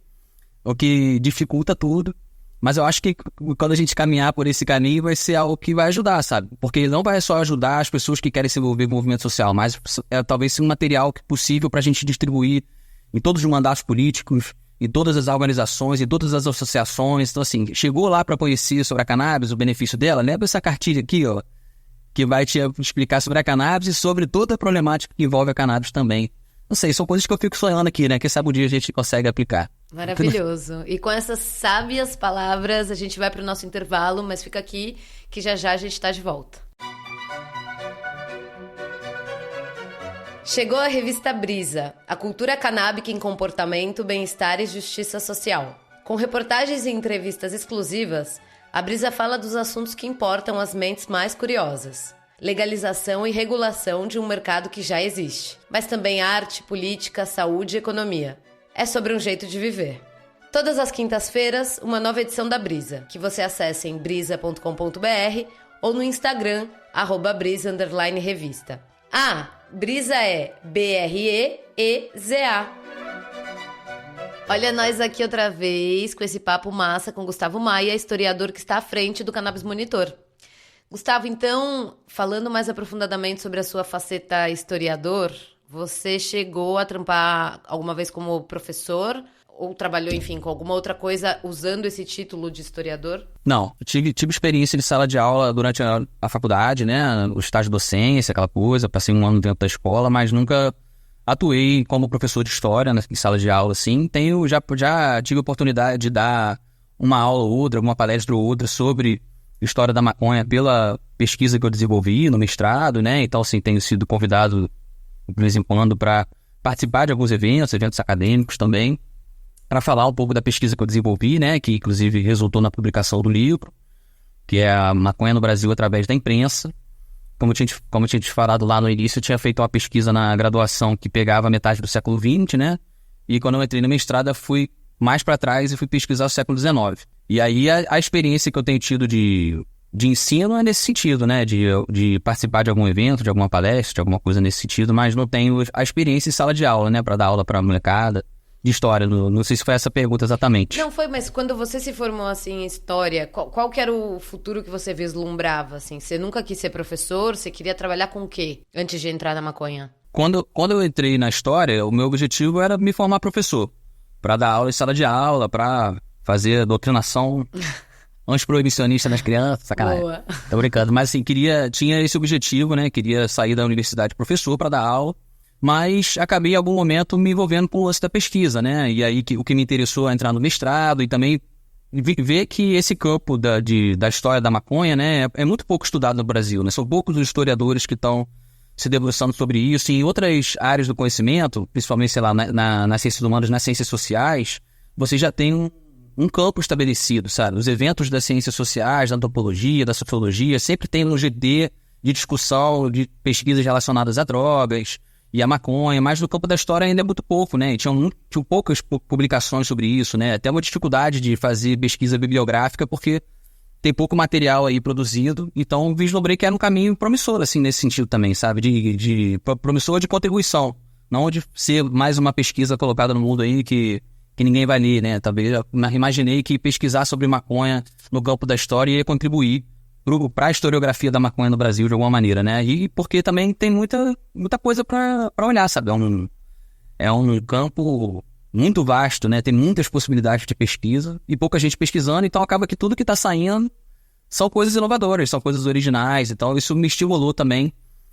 S1: o que dificulta tudo. Mas eu acho que quando a gente caminhar por esse caminho vai ser algo que vai ajudar, sabe? Porque não vai só ajudar as pessoas que querem se envolver com o movimento social, mas talvez seja um material possível para a gente distribuir em todos os mandatos políticos, em todas as organizações, em todas as associações. Então, assim, chegou lá para conhecer sobre a cannabis, o benefício dela, lembra essa cartilha aqui, ó, que vai te explicar sobre a cannabis e sobre toda a problemática que envolve a cannabis também. Não sei, são coisas que eu fico sonhando aqui, né? Quem sabe um dia a gente consegue aplicar.
S8: Maravilhoso. E com essas sábias palavras, a gente vai para o nosso intervalo, mas fica aqui que já a gente está de volta. Chegou a revista Brisa, a cultura canábica em comportamento, bem-estar e justiça social. Com reportagens e entrevistas exclusivas, a Brisa fala dos assuntos que importam às mentes mais curiosas. Legalização e regulação de um mercado que já existe, mas também arte, política, saúde e economia. É sobre um jeito de viver. Todas as quintas-feiras, uma nova edição da Brisa, que você acesse em brisa.com.br ou no Instagram, @brisa_revista. Brisa é BREEZA. Olha nós aqui outra vez com esse papo massa com Gustavo Maia, historiador que está à frente do Cannabis Monitor. Gustavo, então, falando mais aprofundadamente sobre a sua faceta historiador, você chegou a trampar alguma vez como professor ou trabalhou, enfim, com alguma outra coisa usando esse título de historiador?
S1: Não, eu tive experiência de sala de aula durante a faculdade, né, o estágio de docência, aquela coisa, passei 1 ano dentro da escola, mas nunca atuei como professor de história, né, em sala de aula, assim. Já tive a oportunidade de dar uma aula ou outra, alguma palestra ou outra sobre história da maconha pela pesquisa que eu desenvolvi no mestrado, né? Então, assim, tenho sido convidado de vez em quando para participar de alguns eventos acadêmicos também, para falar um pouco da pesquisa que eu desenvolvi, né? Que inclusive resultou na publicação do livro, que é a maconha no Brasil através da imprensa. Como eu tinha te falado lá no início, eu tinha feito uma pesquisa na graduação que pegava metade do século XX, né? E quando eu entrei no mestrado, eu fui mais para trás e fui pesquisar o século XIX. E aí a experiência que eu tenho tido de ensino é nesse sentido, né? De participar de algum evento, de alguma palestra, de alguma coisa nesse sentido, mas não tenho a experiência em sala de aula, né? Para dar aula para a molecada, de história. Não sei se foi essa pergunta exatamente.
S8: Não foi, mas quando você se formou, assim, em história, qual que era o futuro que você vislumbrava, assim? Você nunca quis ser professor? Você queria trabalhar com o quê antes de entrar na maconha?
S1: Quando eu entrei na história, o meu objetivo era me formar professor. Para dar aula em sala de aula, para fazer doutrinação antiproibicionista nas crianças, sacanagem.
S8: Boa.
S1: Tô brincando. Mas assim, tinha esse objetivo, né? Queria sair da universidade professor para dar aula. Mas acabei em algum momento me envolvendo com o lance da pesquisa, né? E aí o que me interessou é entrar no mestrado e também ver que esse campo da história da maconha, né, é muito pouco estudado no Brasil, né? São poucos os historiadores que estão se debruçando sobre isso. E em outras áreas do conhecimento, principalmente, sei lá, nas ciências humanas, nas ciências sociais, você já tem um campo estabelecido, sabe? Os eventos das ciências sociais, da antropologia, da sociologia, sempre tem um GD de discussão, de pesquisas relacionadas a drogas e a maconha, mas no campo da história ainda é muito pouco, né? Tinham poucas publicações sobre isso, né? Até uma dificuldade de fazer pesquisa bibliográfica, porque tem pouco material aí produzido. Então, vislumbrei que era um caminho promissor, assim, nesse sentido também, sabe? Promissor de contribuição, não de ser mais uma pesquisa colocada no mundo aí que ninguém vai ler, né? Talvez eu imaginei que pesquisar sobre maconha no campo da história ia contribuir para a historiografia da maconha no Brasil de alguma maneira, né? E porque também tem muita coisa para olhar, sabe? É um campo muito vasto, né? Tem muitas possibilidades de pesquisa e pouca gente pesquisando, então acaba que tudo que está saindo são coisas inovadoras, são coisas originais. Então isso me estimulou também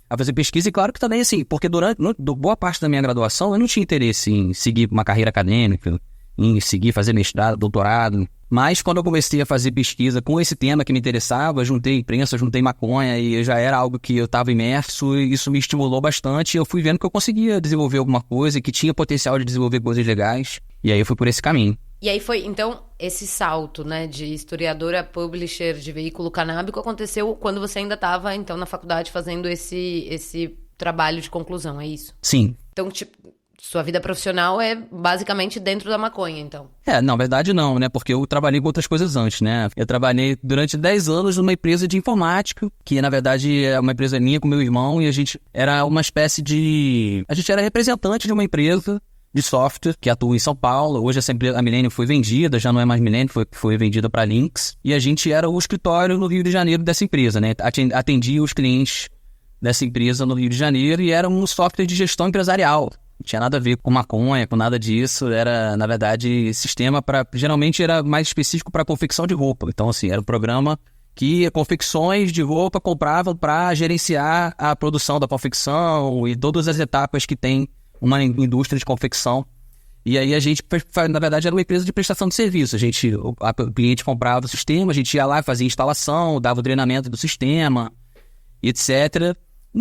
S1: a fazer pesquisa. E claro que também, assim, porque durante boa parte da minha graduação eu não tinha interesse em seguir uma carreira acadêmica, em seguir fazer mestrado, doutorado. Mas quando eu comecei a fazer pesquisa com esse tema que me interessava, juntei imprensa, juntei maconha e já era algo que eu estava imerso e isso me estimulou bastante. Eu fui vendo que eu conseguia desenvolver alguma coisa e que tinha potencial de desenvolver coisas legais. E aí eu fui por esse caminho.
S8: E aí foi, então, esse salto, né, de historiadora a publisher de veículo canábico aconteceu quando você ainda estava, então, na faculdade fazendo esse trabalho de conclusão, é isso?
S1: Sim.
S8: Então, tipo, sua vida profissional é basicamente dentro da maconha, então?
S1: Na verdade não, né? Porque eu trabalhei com outras coisas antes, né? Eu trabalhei durante 10 anos numa empresa de informática, que na verdade é uma empresa minha com meu irmão, e a gente era uma espécie de... A gente era representante de uma empresa de software que atua em São Paulo. Hoje essa empresa, a Millennium, foi vendida, já não é mais Millennium, foi vendida para Lynx. E a gente era o escritório no Rio de Janeiro dessa empresa, né? Atendia os clientes dessa empresa no Rio de Janeiro e era um software de gestão empresarial. Não tinha nada a ver com maconha, com nada disso. Era, na verdade, sistema para... Geralmente era mais específico para confecção de roupa. Então, assim, era um programa que confecções de roupa compravam para gerenciar a produção da confecção e todas as etapas que tem uma indústria de confecção. E aí a gente, na verdade, era uma empresa de prestação de serviço. O cliente comprava o sistema, a gente ia lá, fazia instalação, dava o treinamento do sistema, etc.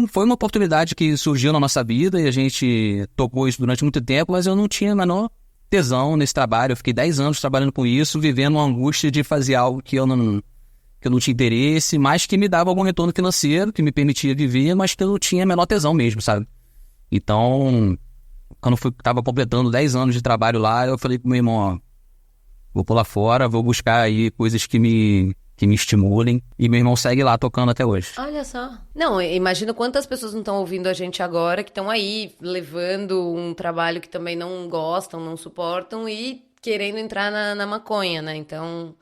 S1: Foi uma oportunidade que surgiu na nossa vida e a gente tocou isso durante muito tempo, mas eu não tinha a menor tesão nesse trabalho. Eu fiquei 10 anos trabalhando com isso, vivendo uma angústia de fazer algo que eu não tinha interesse, mas que me dava algum retorno financeiro, que me permitia viver, mas que eu não tinha a menor tesão mesmo, sabe? Então, quando eu estava completando 10 anos de trabalho lá, eu falei pro meu irmão, ó, vou pular fora, vou buscar aí coisas que me estimulem. E meu irmão segue lá tocando até hoje.
S8: Olha só. Não, imagino quantas pessoas não estão ouvindo a gente agora, que estão aí levando um trabalho que também não gostam, não suportam e querendo entrar na maconha, né? Então,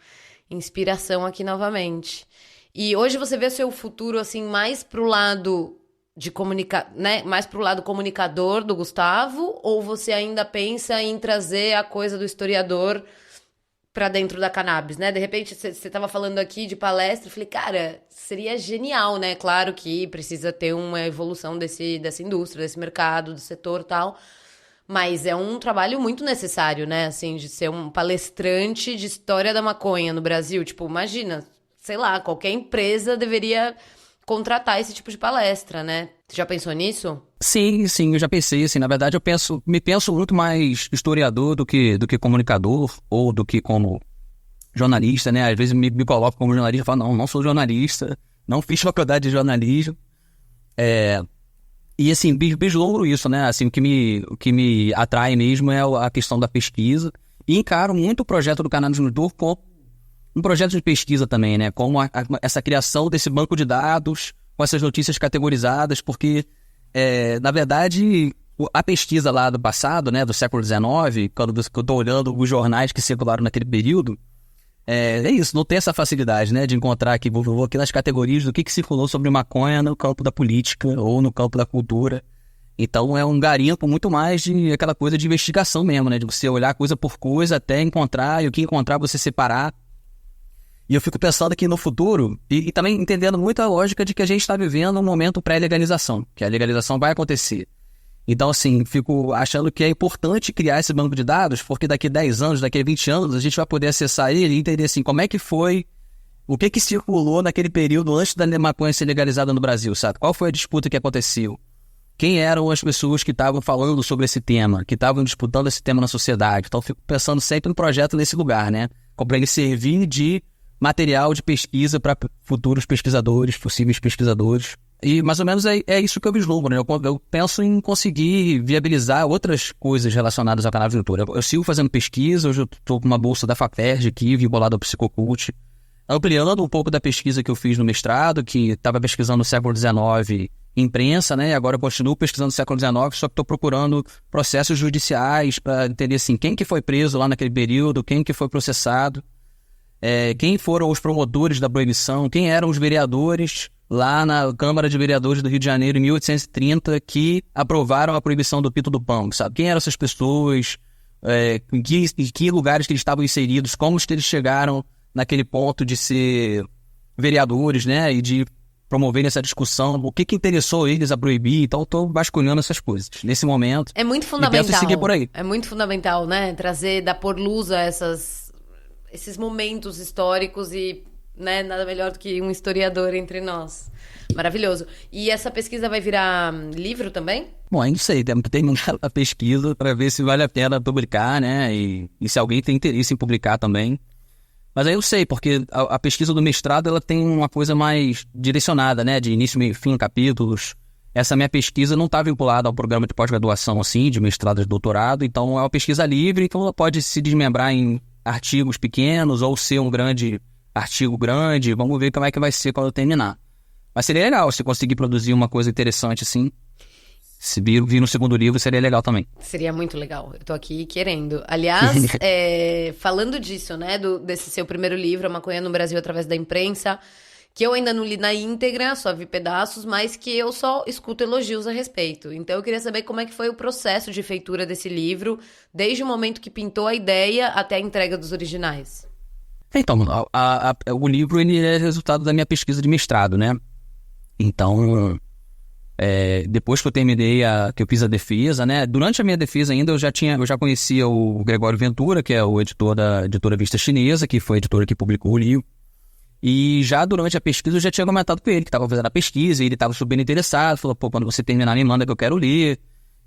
S8: inspiração aqui novamente. E hoje você vê o seu futuro, assim, mais pro lado de né? Mais pro lado comunicador do Gustavo, ou você ainda pensa em trazer a coisa do historiador pra dentro da cannabis, né? De repente, você tava falando aqui de palestra, eu falei, cara, seria genial, né? Claro que precisa ter uma evolução dessa indústria, desse mercado, do setor e tal, mas é um trabalho muito necessário, né? Assim, de ser um palestrante de história da maconha no Brasil. Tipo, imagina, sei lá, qualquer empresa deveria contratar esse tipo de palestra, né? Você já pensou nisso?
S1: Sim, eu já pensei, assim, na verdade me penso muito mais historiador do que comunicador ou do que como jornalista, né? Às vezes me coloco como jornalista e falo, não sou jornalista, não fiz faculdade de jornalismo. E assim, vislumbro isso, né? Assim, o que me atrai mesmo é a questão da pesquisa e encaro muito o projeto do Cannabis Monitor como um projeto de pesquisa também, né? Como essa criação desse banco de dados com essas notícias categorizadas, porque, na verdade, a pesquisa lá do passado, né, do século XIX, quando eu tô olhando os jornais que circularam naquele período, é isso, não tem essa facilidade, né, de encontrar aqui, vou aqui nas categorias do que circulou sobre maconha no campo da política ou no campo da cultura. Então é um garimpo muito mais de aquela coisa de investigação mesmo, né, de você olhar coisa por coisa até encontrar, e o que encontrar você separar. E eu fico pensando aqui no futuro, e também entendendo muito a lógica de que a gente está vivendo um momento pré-legalização, que a legalização vai acontecer. Então, assim, fico achando que é importante criar esse banco de dados, porque daqui a 10 anos, daqui a 20 anos, a gente vai poder acessar ele e entender, assim, como é que foi, o que circulou naquele período antes da maconha ser legalizada no Brasil, sabe? Qual foi a disputa que aconteceu? Quem eram as pessoas que estavam falando sobre esse tema, que estavam disputando esse tema na sociedade? Então, fico pensando sempre no projeto nesse lugar, né? Para ele servir de material de pesquisa para futuros pesquisadores, possíveis pesquisadores. E mais ou menos é isso que eu vislumbro, né? Eu penso em conseguir viabilizar outras coisas relacionadas à cannabinocultura. Eu sigo fazendo pesquisa, hoje eu estou com uma bolsa da FAPERJ aqui, vinculada ao Psicocult, ampliando um pouco da pesquisa que eu fiz no mestrado, que estava pesquisando no século XIX imprensa, né? E agora eu continuo pesquisando no século XIX, só que estou procurando processos judiciais para entender, assim, quem que foi preso lá naquele período, quem que foi processado, quem foram os promotores da proibição, quem eram os vereadores lá na Câmara de Vereadores do Rio de Janeiro, em 1830, que aprovaram a proibição do pito do pão, sabe? Quem eram essas pessoas, em que lugares que eles estavam inseridos, como eles chegaram naquele ponto de ser vereadores, né? E de promoverem essa discussão, o que interessou eles a proibir. Então, eu estou vasculhando essas coisas nesse momento.
S8: É muito fundamental.
S1: E tento seguir por aí.
S8: É muito fundamental, né? Dar por luz a esses momentos históricos e, né, nada melhor do que um historiador entre nós. Maravilhoso. E essa pesquisa vai virar livro também?
S1: Bom, aí não sei, temos que terminar a pesquisa para ver se vale a pena publicar, né? E se alguém tem interesse em publicar também. Mas aí eu sei, porque a pesquisa do mestrado, ela tem uma coisa mais direcionada, né? De início, meio, fim, capítulos. Essa minha pesquisa não está vinculada ao programa de pós-graduação, assim, de mestrado e doutorado. Então, é uma pesquisa livre, então ela pode se desmembrar em artigos pequenos ou ser um artigo grande. Vamos ver como é que vai ser quando eu terminar. Mas seria legal se conseguir produzir uma coisa interessante assim. Se vir no segundo livro, seria legal também.
S8: Seria muito legal. Eu tô aqui querendo. Aliás, falando disso, né, desse seu primeiro livro, A Maconha no Brasil através da Imprensa, que eu ainda não li na íntegra, só vi pedaços, mas que eu só escuto elogios a respeito. Então eu queria saber como é que foi o processo de feitura desse livro, desde o momento que pintou a ideia até a entrega dos originais.
S1: Então, o livro ele é resultado da minha pesquisa de mestrado, né? Então, depois que eu terminei, que eu fiz a defesa, né? Durante a minha defesa ainda eu já conhecia o Gregório Ventura, que é o editor da editora Vista Chinesa, que foi a editora que publicou o livro. E já durante a pesquisa eu já tinha comentado com ele que estava fazendo a pesquisa, e ele estava super interessado, falou, quando você terminar me manda que eu quero ler,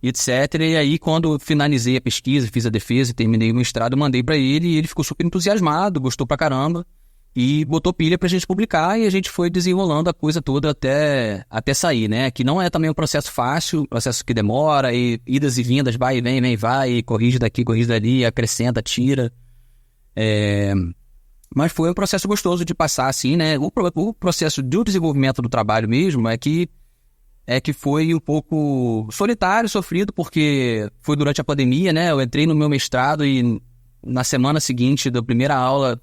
S1: e etc. E aí quando eu finalizei a pesquisa, fiz a defesa e terminei o mestrado, eu mandei para ele, e ele ficou super entusiasmado, gostou pra caramba, e botou pilha pra gente publicar, e a gente foi desenrolando a coisa toda até sair, né? Que não é também um processo fácil, um processo que demora, e idas e vindas, vai e vem, vai, e corrige daqui, corrige dali, acrescenta, tira. Mas foi um processo gostoso de passar, assim, né? O processo de desenvolvimento do trabalho mesmo é que foi um pouco solitário, sofrido, porque foi durante a pandemia, né? Eu entrei no meu mestrado e na semana seguinte da primeira aula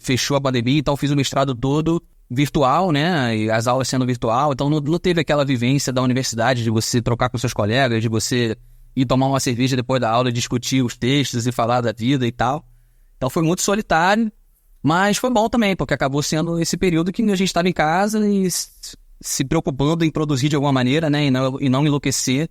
S1: fechou a pandemia, então eu fiz o mestrado todo virtual, né? E as aulas sendo virtual, então não teve aquela vivência da universidade de você trocar com seus colegas, de você ir tomar uma cerveja depois da aula e discutir os textos e falar da vida e tal. Então foi muito solitário. Mas foi bom também, porque acabou sendo esse período que a gente estava em casa e se preocupando em produzir de alguma maneira, né? E não enlouquecer.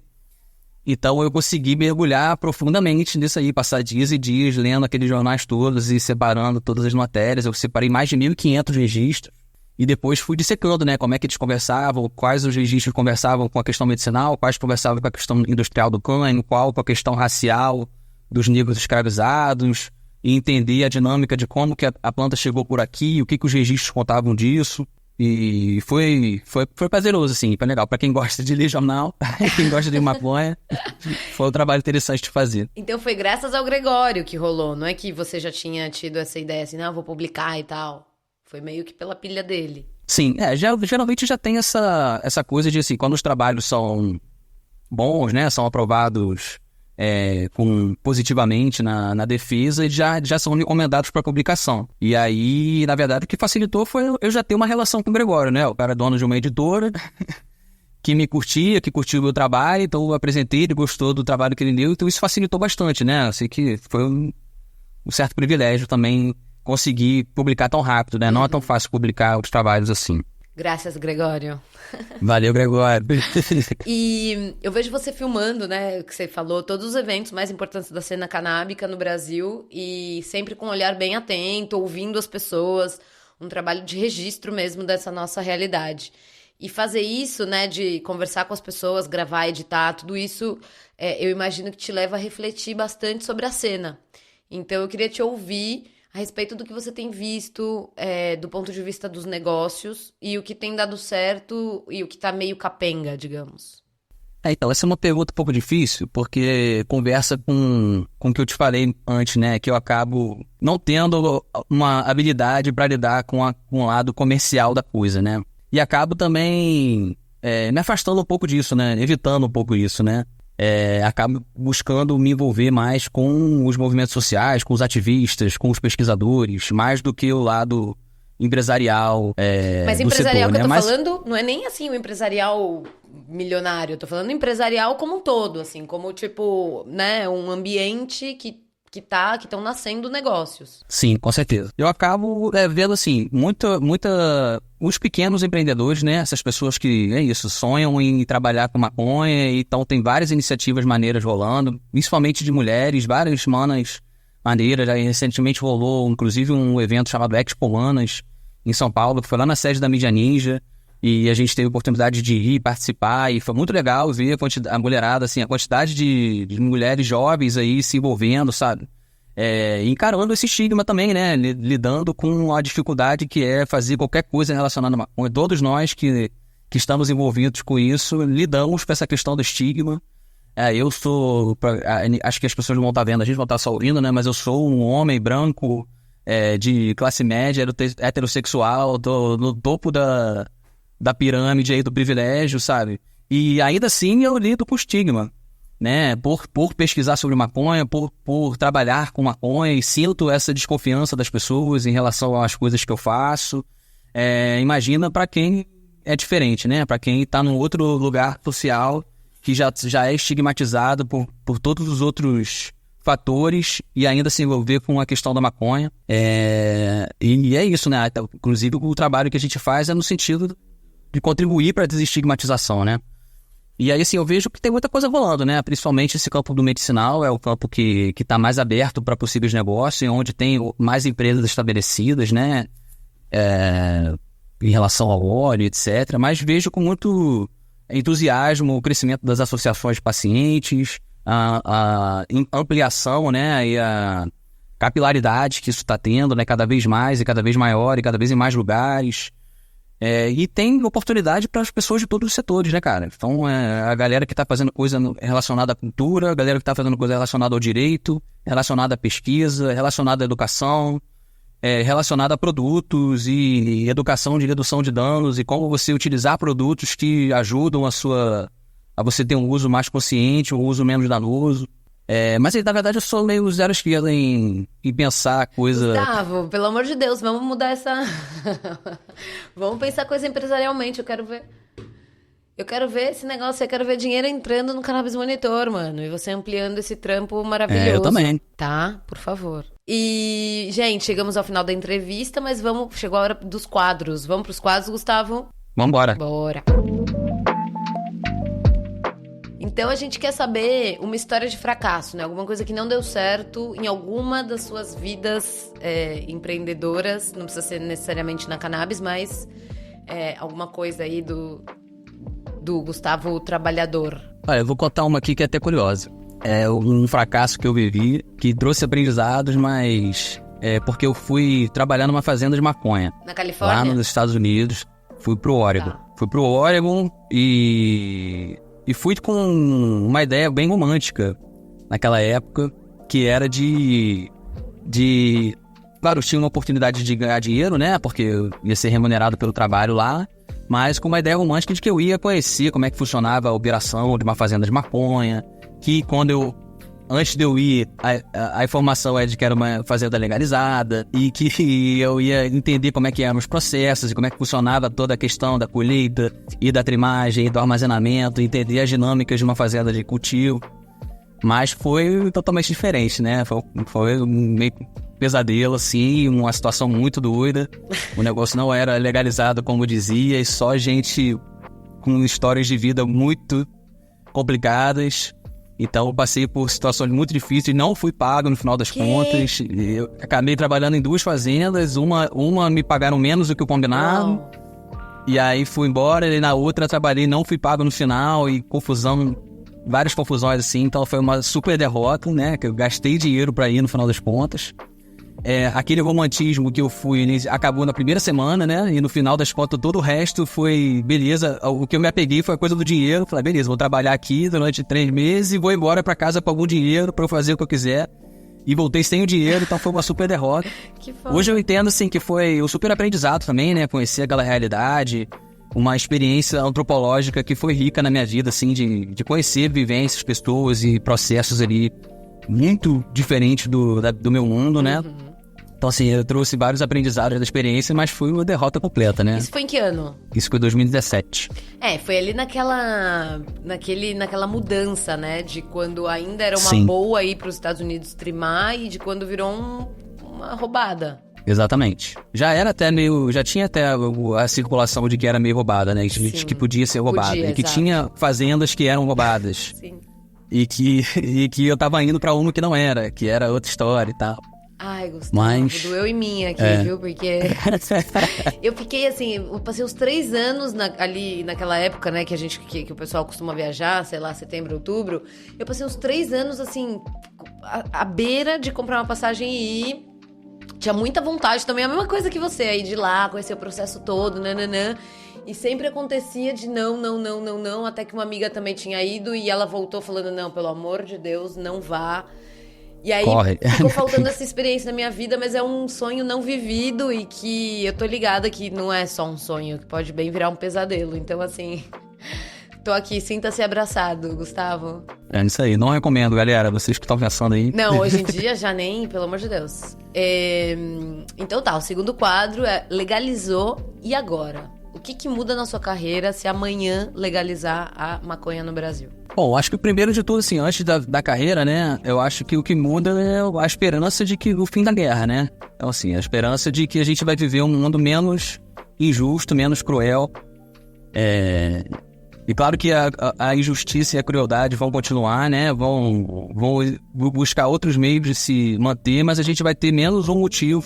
S1: Então eu consegui mergulhar profundamente nisso aí, passar dias e dias lendo aqueles jornais todos e separando todas as matérias. Eu separei mais de 1.500 registros e depois fui dissecando, né? Como é que eles conversavam, quais os registros conversavam com a questão medicinal, quais conversavam com a questão industrial do cânhamo, qual com a questão racial dos negros escravizados, e entender a dinâmica de como que a planta chegou por aqui, o que os registros contavam disso. E foi prazeroso, assim, foi legal. Para quem gosta de ler jornal, quem gosta de maconha, foi um trabalho interessante de fazer.
S8: Então foi graças ao Gregório que rolou, não é que você já tinha tido essa ideia assim, não, vou publicar e tal. Foi meio que pela pilha dele.
S1: Sim, geralmente já tem essa coisa de, assim, quando os trabalhos são bons, né? São aprovados positivamente na defesa e já são recomendados para publicação. E aí, na verdade, o que facilitou foi eu já ter uma relação com o Gregório, né? O cara é dono de uma editora que me curtia, que curtiu o meu trabalho, então eu apresentei, ele gostou do trabalho que ele deu, então isso facilitou bastante, né? Eu sei que foi um certo privilégio também conseguir publicar tão rápido, né? Não é tão fácil publicar os trabalhos assim.
S8: Graças, Gregório.
S1: Valeu, Gregório.
S8: E eu vejo você filmando, né, que você falou, todos os eventos mais importantes da cena canábica no Brasil e sempre com um olhar bem atento, ouvindo as pessoas, um trabalho de registro mesmo dessa nossa realidade. E fazer isso, né, de conversar com as pessoas, gravar, editar, tudo isso, eu imagino que te leva a refletir bastante sobre a cena. Então eu queria te ouvir a respeito do que você tem visto do ponto de vista dos negócios e o que tem dado certo e o que tá meio capenga, digamos.
S1: Então, essa é uma pergunta um pouco difícil, porque conversa com o que eu te falei antes, né? Que eu acabo não tendo uma habilidade para lidar com o lado comercial da coisa, né? E acabo também me afastando um pouco disso, né? Evitando um pouco isso, né? Acabo buscando me envolver mais com os movimentos sociais, com os ativistas, com os pesquisadores, mais do que o lado empresarial
S8: Mas
S1: do
S8: empresarial
S1: setor,
S8: que eu
S1: né?
S8: tô falando não é nem assim o empresarial milionário, eu tô falando empresarial como um todo, assim, como tipo, né, um ambiente que estão nascendo negócios.
S1: Sim, com certeza. Eu acabo vendo, assim, os pequenos empreendedores, né? Essas pessoas que, sonham em trabalhar com maconha, então tem várias iniciativas maneiras rolando, principalmente de mulheres, várias manas maneiras. Aí, recentemente rolou, inclusive, um evento chamado Expo Manas, em São Paulo, que foi lá na sede da Mídia Ninja, e a gente teve a oportunidade de ir participar, e foi muito legal ver a mulherada, assim, a quantidade de mulheres jovens aí se envolvendo, sabe? Encarando esse estigma também, né? Lidando com a dificuldade que é fazer qualquer coisa relacionada a maconha. Todos nós que estamos envolvidos com isso, lidamos com essa questão do estigma. Eu sou... acho que as pessoas não vão estar vendo, a gente não está só ouvindo, né? Mas eu sou um homem branco, de classe média, heterossexual, tô no topo da pirâmide aí do privilégio, sabe? E ainda assim eu lido com estigma, né? Por pesquisar sobre maconha, por trabalhar com maconha, e sinto essa desconfiança das pessoas em relação às coisas que eu faço. Imagina para quem é diferente, né? Para quem tá num outro lugar social que já é estigmatizado por todos os outros fatores e ainda se envolver com a questão da maconha. E é isso, né? Inclusive o trabalho que a gente faz é no sentido de contribuir para a desestigmatização, né? E aí, assim, eu vejo que tem muita coisa rolando, né? Principalmente esse campo do medicinal é o campo que está mais aberto para possíveis negócios, onde tem mais empresas estabelecidas, né? Em relação ao óleo, etc. Mas vejo com muito entusiasmo o crescimento das associações de pacientes, a ampliação, né? E a capilaridade que isso está tendo, né? Cada vez mais e cada vez maior e cada vez em mais lugares. E tem oportunidade para as pessoas de todos os setores, né, cara? Então, a galera que está fazendo coisa relacionada à cultura, a galera que está fazendo coisa relacionada ao direito, relacionada à pesquisa, relacionada à educação, relacionada a produtos e educação de redução de danos e como você utilizar produtos que ajudam a você ter um uso mais consciente, um uso menos danoso. Mas, na verdade, eu sou meio zero esquerda em pensar coisa...
S8: Gustavo, pelo amor de Deus, vamos mudar essa... Vamos pensar coisa empresarialmente, eu quero ver esse negócio, eu quero ver dinheiro entrando no Cannabis Monitor, mano. E você ampliando esse trampo maravilhoso.
S1: Eu também.
S8: Tá? Por favor. E, gente, chegamos ao final da entrevista, mas chegou a hora dos quadros. Vamos pros quadros, Gustavo?
S1: Vambora.
S8: Bora. Então a gente quer saber uma história de fracasso, né? Alguma coisa que não deu certo em alguma das suas vidas empreendedoras. Não precisa ser necessariamente na cannabis, mas alguma coisa aí do Gustavo trabalhador.
S1: Olha, eu vou contar uma aqui que é até curiosa. É um fracasso que eu vivi, que trouxe aprendizados, mas porque eu fui trabalhar numa fazenda de maconha.
S8: Na Califórnia?
S1: Lá nos Estados Unidos. Fui pro Oregon.
S8: Tá.
S1: Fui pro Oregon e fui com uma ideia bem romântica naquela época, que era claro, eu tinha uma oportunidade de ganhar dinheiro, né? Porque eu ia ser remunerado pelo trabalho lá, mas com uma ideia romântica de que eu ia conhecer como é que funcionava a operação de uma fazenda de maconha, que antes de eu ir, a informação é de que era uma fazenda legalizada e que eu ia entender como é que eram os processos e como é que funcionava toda a questão da colheita e da trimagem e do armazenamento, entender as dinâmicas de uma fazenda de cultivo. Mas foi totalmente diferente, né? Foi um meio pesadelo, assim, uma situação muito doida. O negócio não era legalizado como dizia, e só gente com histórias de vida muito complicadas. Então eu passei por situações muito difíceis, não fui pago no final das contas. Eu acabei trabalhando em 2 fazendas, uma me pagaram menos do que o combinado. E aí fui embora, e na outra trabalhei, não fui pago no final, e várias confusões assim. Então foi uma super derrota, né, que eu gastei dinheiro pra ir no final das contas. Aquele romantismo que eu fui acabou na primeira semana, né? E no final das contas todo o resto foi beleza. O que eu me apeguei foi a coisa do dinheiro. Falei, beleza, vou trabalhar aqui durante 3 meses e vou embora pra casa com algum dinheiro pra eu fazer o que eu quiser. E voltei sem o dinheiro, então foi uma super derrota. Hoje eu entendo assim que foi um super aprendizado também, né? Conhecer aquela realidade, uma experiência antropológica que foi rica na minha vida, assim, de conhecer vivências, pessoas e processos ali muito diferentes do meu mundo, né? Então, assim, eu trouxe vários aprendizados da experiência, mas foi uma derrota completa, né?
S9: Isso foi em que ano?
S1: Isso foi em 2017.
S9: Foi ali naquela mudança, né? De quando ainda era uma boa ir para os Estados Unidos trimar e de quando virou uma roubada.
S1: Exatamente. Já tinha até a circulação de que era meio roubada, né? De que podia ser roubada. E que tinha fazendas que eram roubadas.
S9: Sim.
S1: E que eu tava indo pra uma que não era, que era outra história e tal.
S9: Ai, Gustavo, doeu em mim aqui, viu? Porque eu fiquei assim, eu passei os 3 anos ali naquela época, né, que o pessoal costuma viajar, sei lá, setembro, outubro. Eu passei os 3 anos, assim, à beira de comprar uma passagem e ir. Tinha muita vontade também, a mesma coisa que você, aí de ir lá, conhecer o processo todo, nananã. E sempre acontecia de não, até que uma amiga também tinha ido e ela voltou falando, não, pelo amor de Deus, não vá. E aí ficou faltando essa experiência na minha vida, mas é um sonho não vivido e que eu tô ligada que não é só um sonho, que pode bem virar um pesadelo. Então, assim, tô aqui, sinta-se abraçado, Gustavo.
S1: É isso aí, não recomendo, galera, vocês que estão pensando aí.
S9: Não, hoje em dia já nem, pelo amor de Deus. Então tá, o segundo quadro é legalizou e agora? O que muda na sua carreira se amanhã legalizar a maconha no Brasil?
S1: Bom, acho que primeiro de tudo, assim, antes da carreira, né, eu acho que o que muda é a esperança de que o fim da guerra, né? Então, assim, a esperança de que a gente vai viver um mundo menos injusto, menos cruel. E claro que a injustiça e a crueldade vão continuar, né? Vão buscar outros meios de se manter, mas a gente vai ter menos um motivo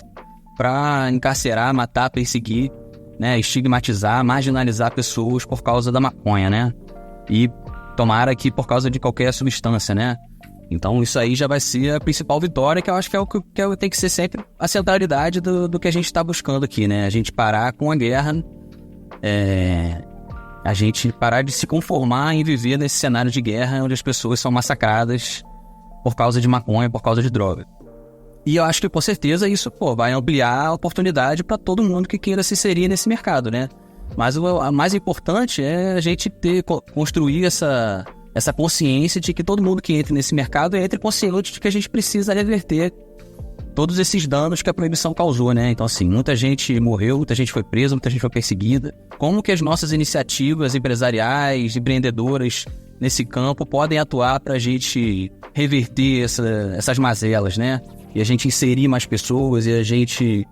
S1: para encarcerar, matar, perseguir, né? Estigmatizar, marginalizar pessoas por causa da maconha, né? E tomara que por causa de qualquer substância, né? Então isso aí já vai ser a principal vitória, que eu acho que tem que ser sempre a centralidade do que a gente está buscando aqui, né? A gente parar com a guerra, a gente parar de se conformar em viver nesse cenário de guerra onde as pessoas são massacradas por causa de maconha, por causa de droga. E eu acho que, com certeza, isso vai ampliar a oportunidade para todo mundo que queira se inserir nesse mercado, né? Mas o mais importante é a gente construir essa consciência de que todo mundo que entra nesse mercado entre consciente de que a gente precisa reverter todos esses danos que a proibição causou, né? Então, assim, muita gente morreu, muita gente foi presa, muita gente foi perseguida. Como que as nossas iniciativas empresariais, empreendedoras nesse campo podem atuar para a gente reverter essas mazelas, né? E a gente inserir mais pessoas e a gente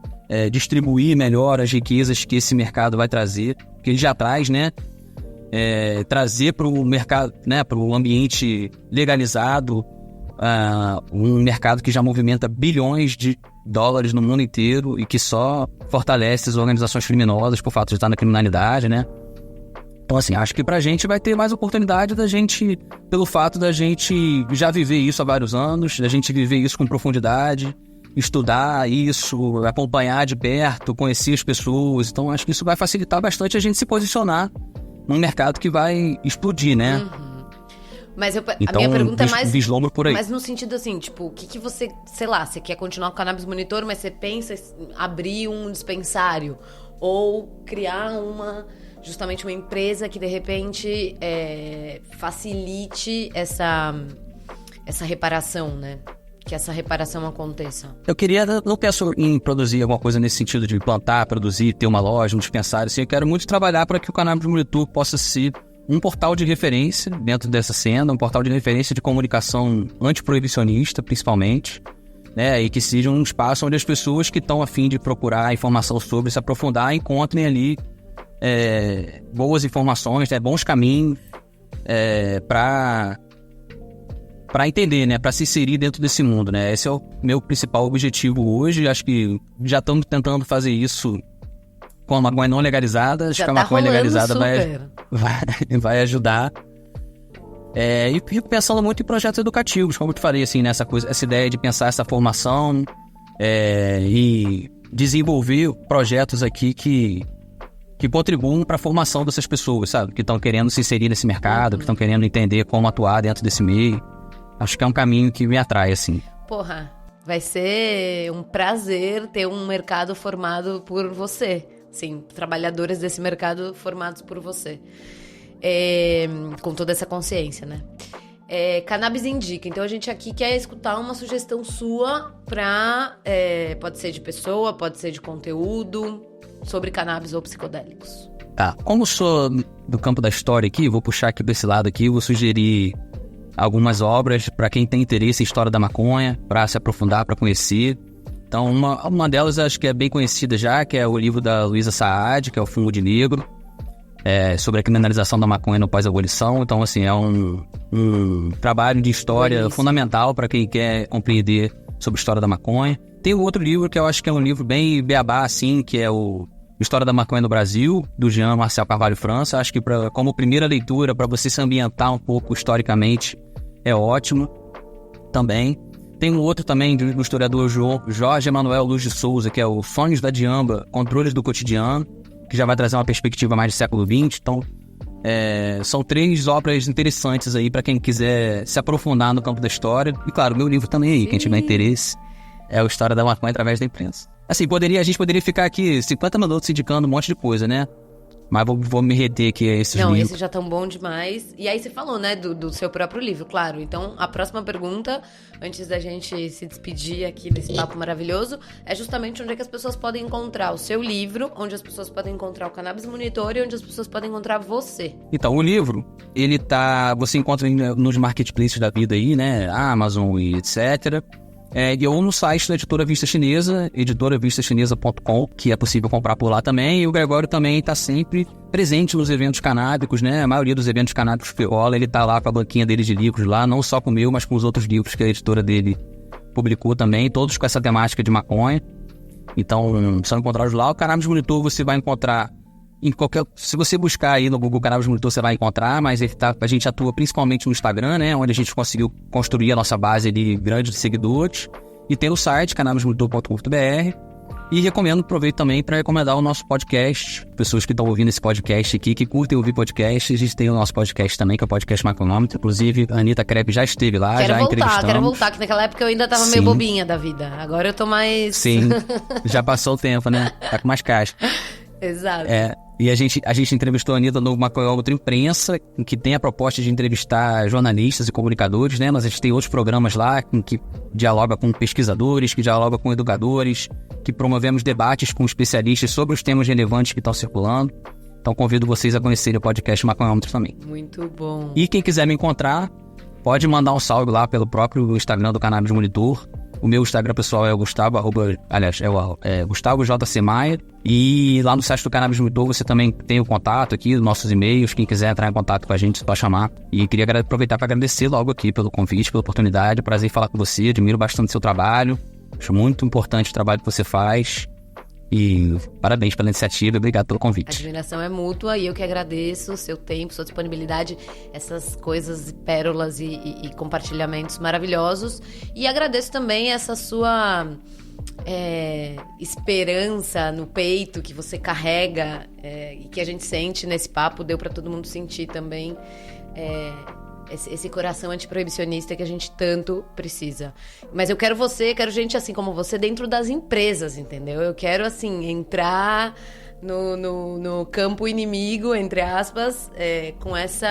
S1: distribuir melhor as riquezas que esse mercado vai trazer, que ele já traz, né? Trazer para o mercado, né? Para o ambiente legalizado, um mercado que já movimenta bilhões de dólares no mundo inteiro e que só fortalece as organizações criminosas por fato de estar na criminalidade, né? Então, assim, acho que pra gente vai ter mais oportunidade pelo fato da gente já viver isso há vários anos, da gente viver isso com profundidade, estudar isso, acompanhar de perto, conhecer as pessoas. Então, acho que isso vai facilitar bastante a gente se posicionar num mercado que vai explodir, né?
S9: Uhum. Mas a
S1: então,
S9: minha pergunta é mais...
S1: vislumbro por aí.
S9: Mas no sentido assim, tipo, o que você... Sei lá, você quer continuar com o Cannabis Monitor, mas você pensa em abrir um dispensário ou criar uma justamente uma empresa que, de repente, facilite essa reparação, né? Que essa reparação aconteça.
S1: Eu não penso em produzir alguma coisa nesse sentido de plantar, produzir, ter uma loja, um dispensário, assim. Eu quero muito trabalhar para que o Cannabis Monitor possa ser um portal de referência dentro dessa cena, um portal de referência de comunicação antiproibicionista, principalmente, né? E que seja um espaço onde as pessoas que estão a fim de procurar informação sobre, se aprofundar, encontrem ali boas informações, né? Bons caminhos para entender, né? Para se inserir dentro desse mundo, né? Esse é o meu principal objetivo hoje. Acho que já estamos tentando fazer isso com a maconha não legalizada. Acho que a maconha legalizada vai ajudar. E fico pensando muito em projetos educativos, como eu te falei, assim, nessa coisa, essa ideia de pensar essa formação e desenvolver projetos aqui que contribuam para a formação dessas pessoas, sabe? Que estão querendo se inserir nesse mercado, que estão querendo entender como atuar dentro desse meio. Acho que é um caminho que me atrai, assim.
S9: Porra, vai ser um prazer ter um mercado formado por você. Sim, trabalhadores desse mercado formados por você. Com toda essa consciência, né? Cannabis Indica. Então a gente aqui quer escutar uma sugestão sua pra... pode ser de pessoa, pode ser de conteúdo, sobre cannabis ou psicodélicos.
S1: Tá, como sou do campo da história aqui, vou puxar aqui desse lado aqui, vou sugerir algumas obras para quem tem interesse em história da maconha, para se aprofundar, para conhecer. Então, uma delas acho que é bem conhecida já, que é o livro da Luísa Saad, que é o Fungo de Negro, sobre a criminalização da maconha no pós-abolição. Então, assim, é um trabalho de história fundamental para quem quer compreender sobre a história da maconha. Tem um outro livro que eu acho que é um livro bem beabá, assim, que é o História da Maconha no Brasil, do Jean Marcel Carvalho França. Acho que como primeira leitura, para você se ambientar um pouco historicamente, é ótimo também. Tem um outro também do historiador Jorge Emanuel Luz de Souza, que é o Sonhos da Diamba, Controles do Cotidiano, que já vai trazer uma perspectiva mais de século XX. Então, são 3 obras interessantes aí para quem quiser se aprofundar no campo da história. E claro, meu livro também aí, quem tiver interesse, é o História da Maconha através da imprensa. Assim, a gente poderia ficar aqui 50 minutos indicando um monte de coisa, né? Mas vou me reter aqui a esses livros.
S9: Não, esses já estão bom demais. E aí você falou, né, do seu próprio livro, claro. Então, a próxima pergunta, antes da gente se despedir aqui desse papo maravilhoso, é justamente onde é que as pessoas podem encontrar o seu livro, onde as pessoas podem encontrar o Cannabis Monitor e onde as pessoas podem encontrar você.
S1: Então, o livro, você encontra nos marketplaces da vida aí, né, Amazon e etc., ou no site da Editora Vista Chinesa, editoravistachinesa.com, que é possível comprar por lá também. E o Gregório também está sempre presente nos eventos canábicos, né? A maioria dos eventos canábicos que rola, ele está lá com a banquinha dele de livros lá, não só com o meu, mas com os outros livros que a editora dele publicou também, todos com essa temática de maconha. Então, são encontrados lá. O Cannabis Monitor você vai encontrar se você buscar aí no Google Cannabis Monitor, você vai encontrar, mas a gente atua principalmente no Instagram, né? Onde a gente conseguiu construir a nossa base de grandes seguidores. E tem o site, cannabismonitor.com.br. E aproveito também para recomendar o nosso podcast. Pessoas que estão ouvindo esse podcast aqui, que curtem ouvir podcast, a gente tem o nosso podcast também, que é o Podcast Maconômetro. Inclusive, a Anitta Crepe já esteve lá, entrevistamos.
S9: Quero voltar, que naquela época eu ainda tava meio bobinha da vida. Agora eu tô mais...
S1: Sim, já passou o tempo, né? Tá com mais caixa.
S9: Exato.
S1: E a gente entrevistou a Anitta no Maconhômetro Imprensa, que tem a proposta de entrevistar jornalistas e comunicadores, né? Mas a gente tem outros programas lá que dialoga com pesquisadores, que dialoga com educadores, que promovemos debates com especialistas sobre os temas relevantes que estão circulando. Então convido vocês a conhecerem o podcast Maconhômetro também.
S9: Muito bom.
S1: E quem quiser me encontrar, pode mandar um salve lá pelo próprio Instagram do Cannabis Monitor. O meu Instagram pessoal é o Gustavo, Gustavo JC Maia. E lá no site do Cannabis Monitor você também tem o contato aqui, nossos e-mails. Quem quiser entrar em contato com a gente, pode chamar. E queria aproveitar para agradecer logo aqui pelo convite, pela oportunidade. Prazer em falar com você, admiro bastante o seu trabalho. Acho muito importante o trabalho que você faz. E parabéns pela iniciativa, obrigado pelo convite.
S9: A admiração é mútua e eu que agradeço o seu tempo, sua disponibilidade, essas coisas, pérolas e compartilhamentos maravilhosos. E agradeço também essa sua esperança no peito que você carrega e que a gente sente nesse papo, deu para todo mundo sentir também. Esse coração antiproibicionista que a gente tanto precisa. Mas eu quero gente assim como você dentro das empresas, entendeu? Eu quero, assim, entrar no campo inimigo, entre aspas, com essa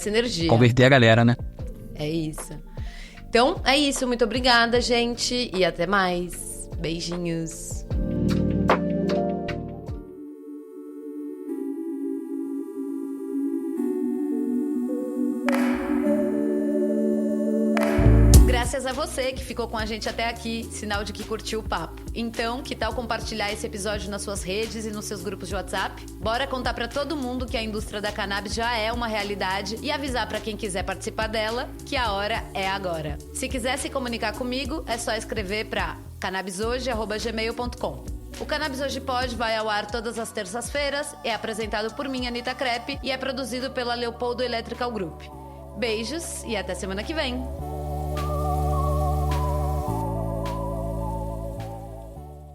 S9: energia.
S1: Converter a galera, né?
S9: É isso. Então, é isso. Muito obrigada, gente. E até mais. Beijinhos. Graças a você que ficou com a gente até aqui, sinal de que curtiu o papo. Então, que tal compartilhar esse episódio nas suas redes e nos seus grupos de WhatsApp? Bora contar pra todo mundo que a indústria da cannabis já é uma realidade e avisar pra quem quiser participar dela que a hora é agora. Se quiser se comunicar comigo, é só escrever pra cannabishoje@gmail.com. O Cannabis Hoje Pod vai ao ar todas as terças-feiras, é apresentado por mim, Anitta Crepe, e é produzido pela Leopoldo Electrical Group. Beijos e até semana que vem!